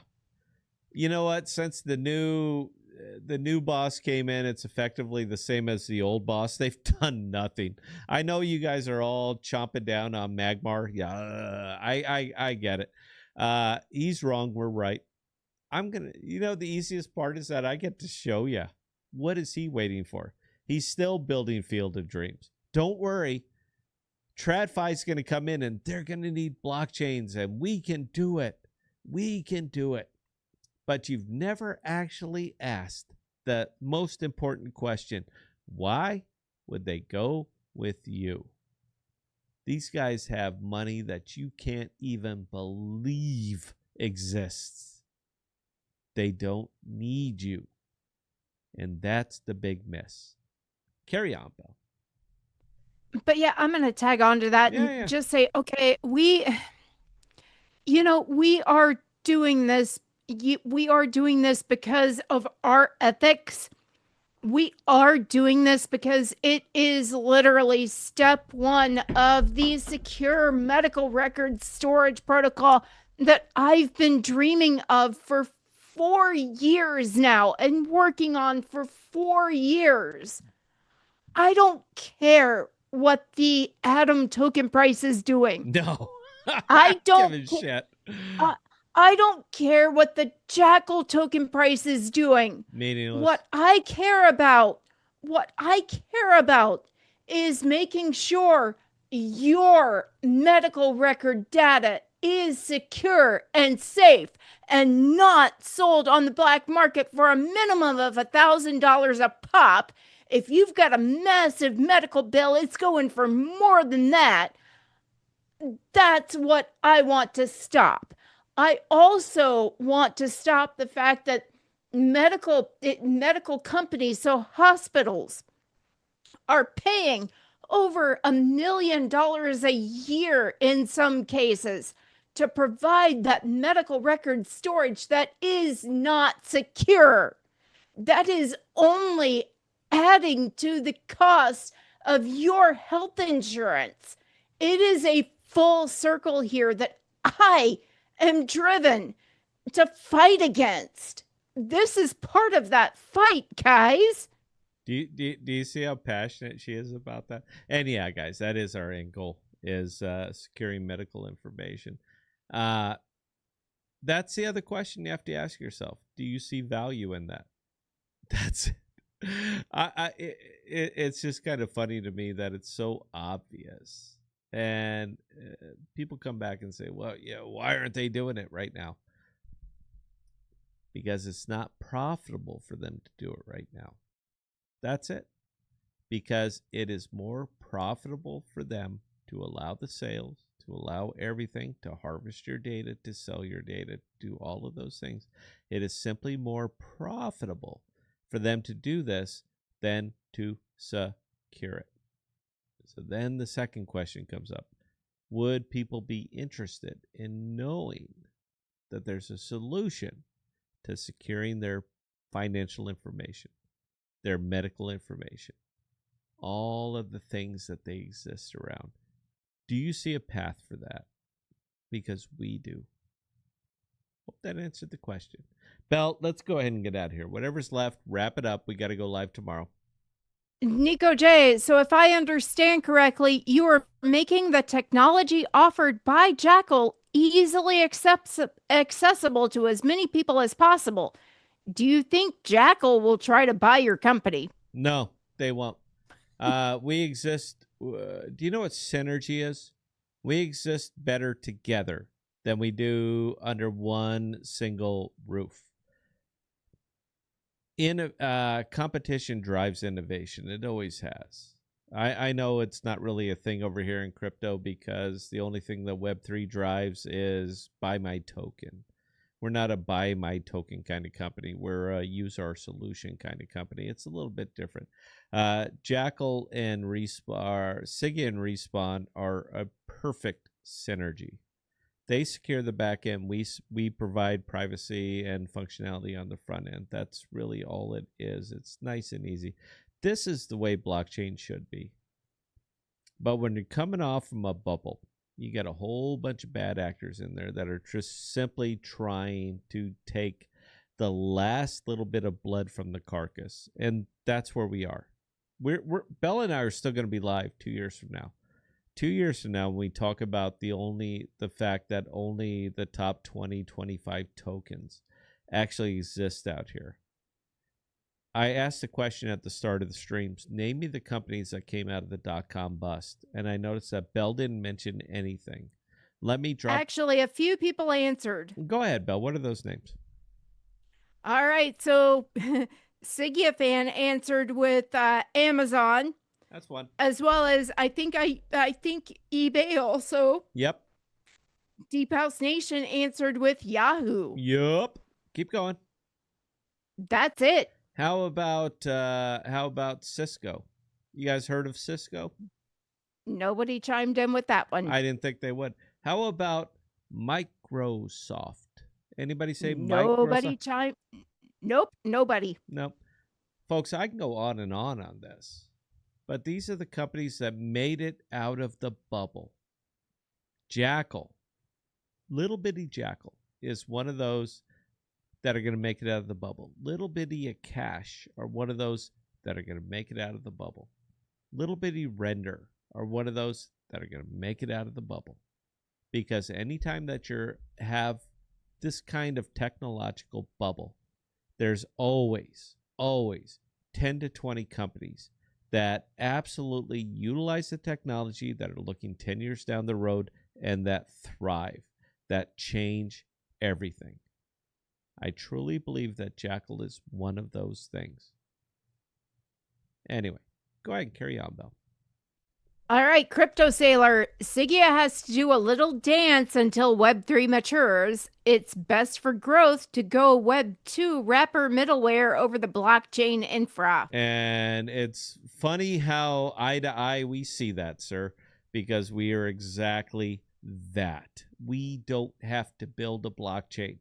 You know what? Since the new boss came in, it's effectively the same as the old boss. They've done nothing. I know you guys are all chomping down on Magmar. Yeah, I get it. He's wrong. We're right. I'm gonna, you know, the easiest part is that I get to show you. What is he waiting for? He's still building Field of Dreams. Don't worry. TradFi's going to come in, and they're going to need blockchains, and we can do it. We can do it. But you've never actually asked the most important question. Why would they go with you? These guys have money that you can't even believe exists. They don't need you. And that's the big miss. Carry on, Bill. But yeah, I'm going to tag on to that and just say, okay, we are doing this. We are doing this because of our ethics. We are doing this because it is literally step one of the secure medical record storage protocol that I've been dreaming of for 4 years now and working on for 4 years. I don't care what the Atom token price is doing. No. I don't give a shit. I don't care what the Jackal token price is doing. Meaningless. What I care about is making sure your medical record data is secure and safe and not sold on the black market for a minimum of $1,000 a pop. If you've got a massive medical bill, it's going for more than that. That's what I want to stop. I also want to stop the fact that medical companies, so hospitals, are paying over $1 million a year in some cases to provide that medical record storage that is not secure. That is only adding to the cost of your health insurance. It is a full circle here that I am driven to fight against. This is part of that fight, guys. Do you see how passionate she is about that? And yeah, guys, that is our end goal, is securing medical information. that's the other question you have to ask yourself. Do you see value in that? That's it. It's just kind of funny to me that it's so obvious. And people come back and say, well, yeah, why aren't they doing it right now? Because it's not profitable for them to do it right now. That's it. Because it is more profitable for them to allow the sales, to allow everything, to harvest your data, to sell your data, do all of those things. It is simply more profitable for them to do this than to secure it. So then the second question comes up. Would people be interested in knowing that there's a solution to securing their financial information, their medical information, all of the things that they exist around? Do you see a path for that? Because we do. Hope that answered the question. Belle, let's go ahead and get out of here. Whatever's left, wrap it up. We got to go live tomorrow. Nico J, so if I understand correctly, you are making the technology offered by Jackal easily accessible to as many people as possible. Do you think Jackal will try to buy your company? No, they won't. We exist. Do you know what synergy is? We exist better together than we do under one single roof. Competition drives innovation. It always has. I know it's not really a thing over here in crypto because the only thing that Web3 drives is buy my token. We're not a buy my token kind of company. We're a use our solution kind of company. It's a little bit different. Jackal and Sigea and Respawn are a perfect synergy. They secure the back end. We provide privacy and functionality on the front end. That's really all it is. It's nice and easy. This is the way blockchain should be. But when you're coming off from a bubble, you got a whole bunch of bad actors in there that are just simply trying to take the last little bit of blood from the carcass. And that's where we are. Bella and I are still going to be live 2 years from now. 2 years from now, when we talk about the fact that only the top 20, 25 tokens actually exist out here. I asked the question at the start of the streams, name me the companies that came out of the .com bust. And I noticed that Belle didn't mention anything. Let me drop. Actually, a few people answered. Go ahead, Belle. What are those names? All right. So Sigea fan answered with Amazon. That's one. As well as I think eBay also. Yep. Deep House Nation answered with Yahoo. Yep. Keep going. That's it. How about Cisco? You guys heard of Cisco? Nobody chimed in with that one. I didn't think they would. How about Microsoft? Anybody say nobody Microsoft? chimed? Nope, nobody. Nope. Folks, I can go on and on this. But these are the companies that made it out of the bubble. Jackal, little bitty Jackal, is one of those that are going to make it out of the bubble. Little bitty Cash are one of those that are going to make it out of the bubble. Little bitty Render are one of those that are going to make it out of the bubble. Because anytime that you have this kind of technological bubble, there's always 10 to 20 companies that absolutely utilize the technology, that are looking 10 years down the road, and that thrive, that change everything. I truly believe that Jackal is one of those things. Anyway, go ahead and carry on, Belle. All right, Crypto Sailor. Sigea has to do a little dance until Web3 matures. It's best for growth to go Web2 wrapper middleware over the blockchain infra. And it's funny how eye to eye we see that, sir, because we are exactly that. We don't have to build a blockchain.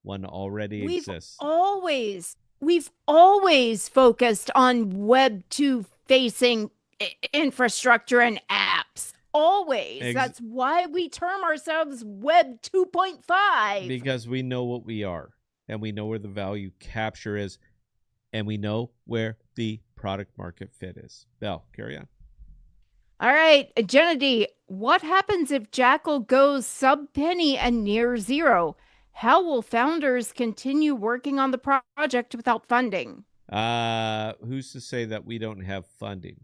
One already exists. We've always focused on Web2 facing infrastructure and apps. Always. That's why we term ourselves Web 2.5. Because we know what we are, and we know where the value capture is, and we know where the product market fit is. Belle, carry on. All right, Jenna D, what happens if Jackal goes sub penny and near zero? How will founders continue working on the project without funding? Who's to say that we don't have funding?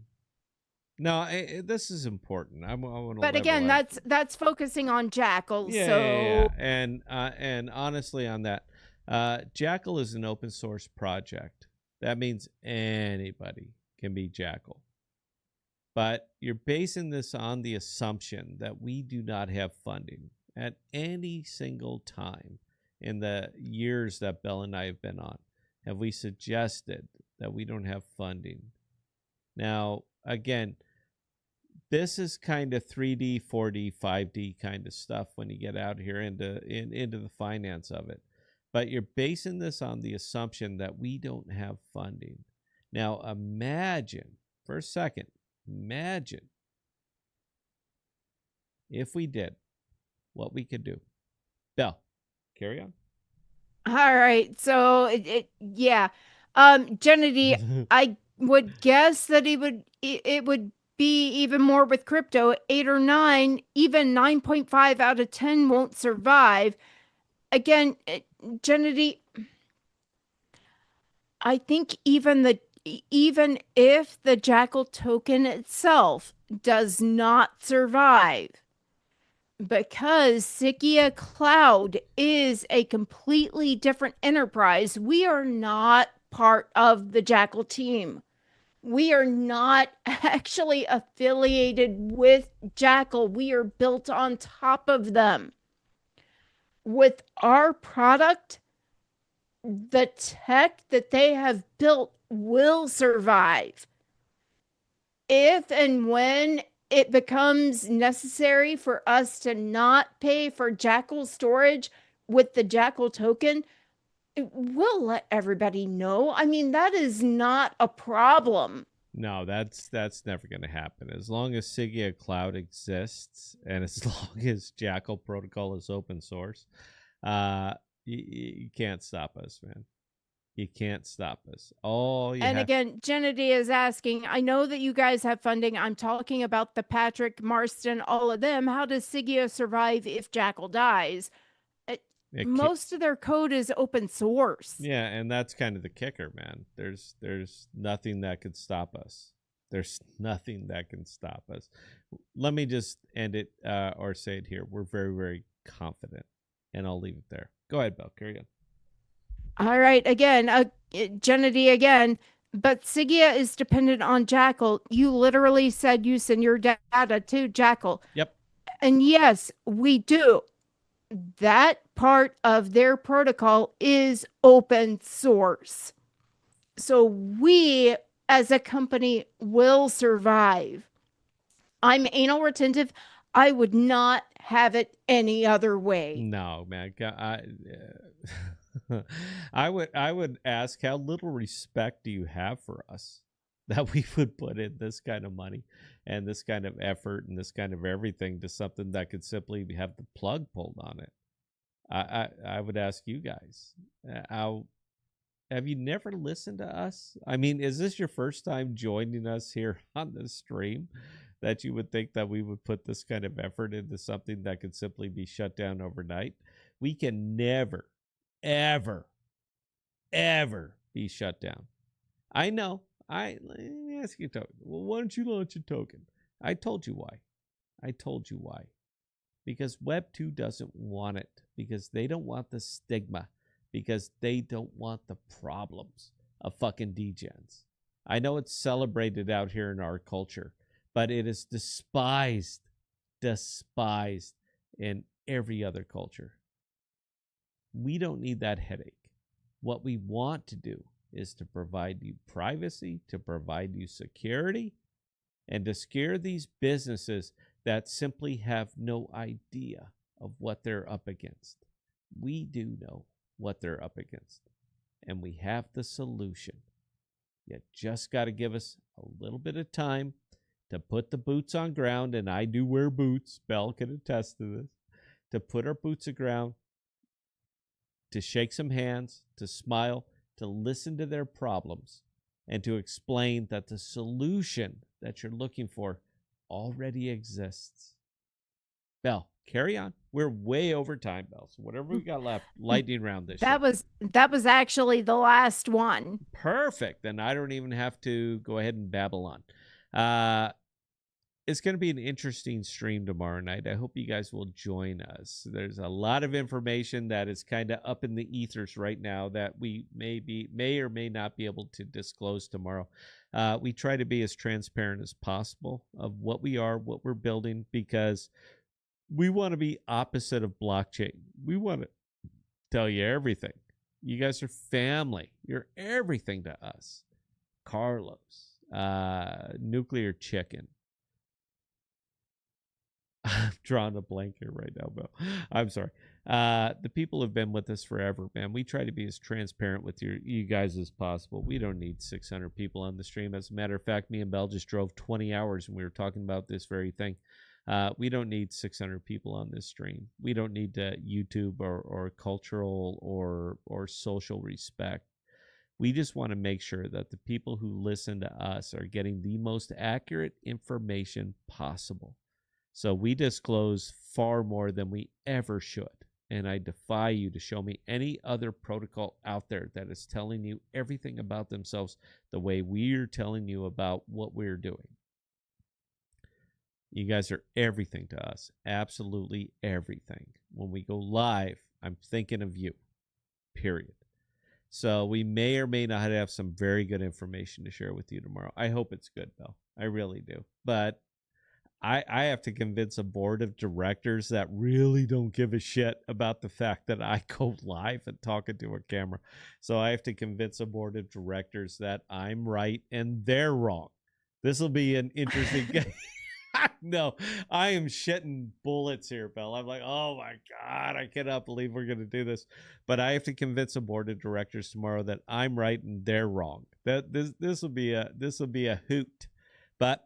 No, this is important. I want to But again, levelize. that's focusing on Jackal. Yeah. So And honestly, on that, Jackal is an open source project. That means anybody can be Jackal. But you're basing this on the assumption that we do not have funding at any single time in the years that Bell and I have been on. Have we suggested that we don't have funding? Now, again, this is kind of 3D, 4D, 5D kind of stuff when you get out here into the finance of it. But you're basing this on the assumption that we don't have funding. Now, imagine for a second, imagine if we did, what we could do. Bell, carry on. all right. So yeah. Gennady, I would guess that it would be even more with crypto. 8 or 9, even 9.5 out of 10 won't survive. Again, Gennady, I think even if the Jackal token itself does not survive, because Sigea Cloud is a completely different enterprise, we are not part of the Jackal team. We are not actually affiliated with Jackal. We are built on top of them. With our product, the tech that they have built will survive. If and when it becomes necessary for us to not pay for Jackal storage with the Jackal token, we'll let everybody know. I mean, that is not a problem. No, that's never going to happen. As long as Sigea Cloud exists, and as long as Jackal protocol is open source, you can't stop us, man. You can't stop us. Again, Gennady is asking, I know that you guys have funding. I'm talking about the Patrick, Marston, all of them. How does Sigea survive if Jackal dies? Most of their code is open source. Yeah, and that's kind of the kicker, man. There's nothing that could stop us. There's nothing that can stop us. Let me just end it or say it here. We're very, very confident, and I'll leave it there. Go ahead, Bell. Carry on. All right. Again, Gennady again. But Sigea is dependent on Jackal. You literally said you send your data to Jackal. Yep. And yes, we do. That part of their protocol is open source. So we, as a company, will survive. I'm anal retentive. I would not have it any other way. No, man. I would ask, how little respect do you have for us that we would put in this kind of money and this kind of effort and this kind of everything to something that could simply have the plug pulled on it? I would ask you guys, have you never listened to us? I mean, is this your first time joining us here on the stream, that you would think that we would put this kind of effort into something that could simply be shut down overnight? We can never, ever, ever be shut down. I know. Let me ask you a token. Well, why don't you launch a token? I told you why. Because Web 2 doesn't want it. Because they don't want the stigma. Because they don't want the problems of fucking degens. I know it's celebrated out here in our culture, but it is despised in every other culture. We don't need that headache. What we want to do is to provide you privacy, to provide you security, and to scare these businesses that simply have no idea of what they're up against. We do know what they're up against, and we have the solution. You just got to give us a little bit of time to put the boots on ground, and I do wear boots. Bell can attest to this. To put our boots on ground, to shake some hands, to smile, to listen to their problems, and to explain that the solution that you're looking for already exists. Bell, carry on. We're way over time, Bell. So whatever we got left, lightning round this That shit. was actually the last one. Perfect. Then I don't even have to go ahead and babble on. It's going to be an interesting stream tomorrow night. I hope you guys will join us. There's a lot of information that is kind of up in the ethers right now that we may or may not be able to disclose tomorrow. We try to be as transparent as possible of what we are, what we're building, because we want to be opposite of blockchain. We want to tell you everything. You guys are family. You're everything to us. Carlos, Nuclear Chicken. I'm drawing a blank here right now, Bill. I'm sorry. The people have been with us forever, man. We try to be as transparent with you guys as possible. We don't need 600 people on the stream. As a matter of fact, me and Bell just drove 20 hours and we were talking about this very thing. We don't need 600 people on this stream. We don't need YouTube or cultural or social respect. We just want to make sure that the people who listen to us are getting the most accurate information possible. So we disclose far more than we ever should. And I defy you to show me any other protocol out there that is telling you everything about themselves the way we're telling you about what we're doing. You guys are everything to us. Absolutely everything. When we go live, I'm thinking of you. Period. So we may or may not have some very good information to share with you tomorrow. I hope it's good, though. I really do. But I have to convince a board of directors that really don't give a shit about the fact that I go live and talk into a camera. So I have to convince a board of directors that I'm right and they're wrong. This will be an interesting game. No, I am shitting bullets here, Bill. I'm like, oh my God, I cannot believe we're going to do this. But I have to convince a board of directors tomorrow that I'm right and they're wrong. That this will be a hoot. But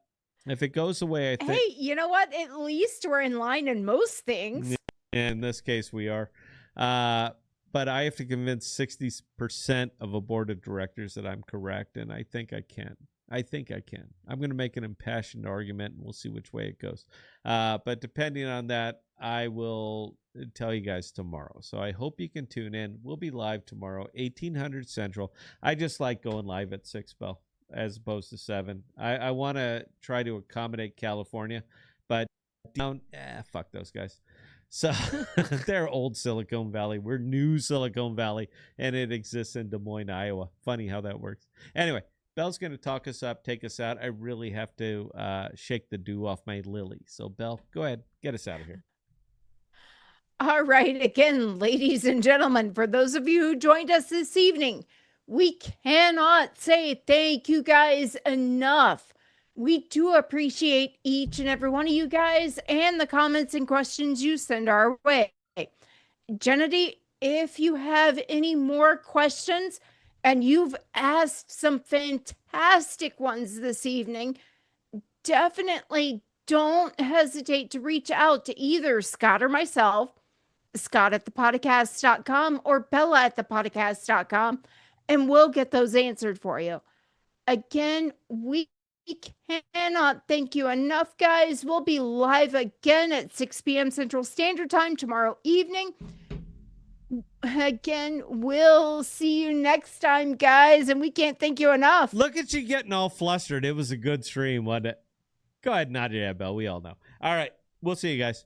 if it goes the way I think, Hey, you know what? At least we're in line in most things. in this case we are. But I have to convince 60% of a board of directors that I'm correct, and I think I can. I'm going to make an impassioned argument, and we'll see which way it goes. But depending on that, I will tell you guys tomorrow. So I hope you can tune in. We'll be live tomorrow, 1800 Central. I just like going live at 6, Bell, as opposed to 7. I want to try to accommodate California, but fuck those guys. So they're old Silicon Valley. We're new Silicon Valley, and it exists in Des Moines, Iowa. Funny how that works. Anyway, Bell's going to talk us up, take us out. I really have to shake the dew off my lily. So, Bell, go ahead. Get us out of here. All right. Again, ladies and gentlemen, for those of you who joined us this evening, we cannot say thank you guys enough. We do appreciate each and every one of you guys and the comments and questions you send our way. Gennady, if you have any more questions, and you've asked some fantastic ones this evening, definitely don't hesitate to reach out to either Scott or myself, Scott@thepodcast.com or Bella@thepodcast.com, and we'll get those answered for you. Again, we cannot thank you enough, guys. We'll be live again at 6 p.m. Central Standard Time tomorrow evening. Again, we'll see you next time, guys, and we can't thank you enough. Look at you getting all flustered. It was a good stream, wasn't it? Go ahead and nod your head, Bell. We all know. All right. We'll see you guys.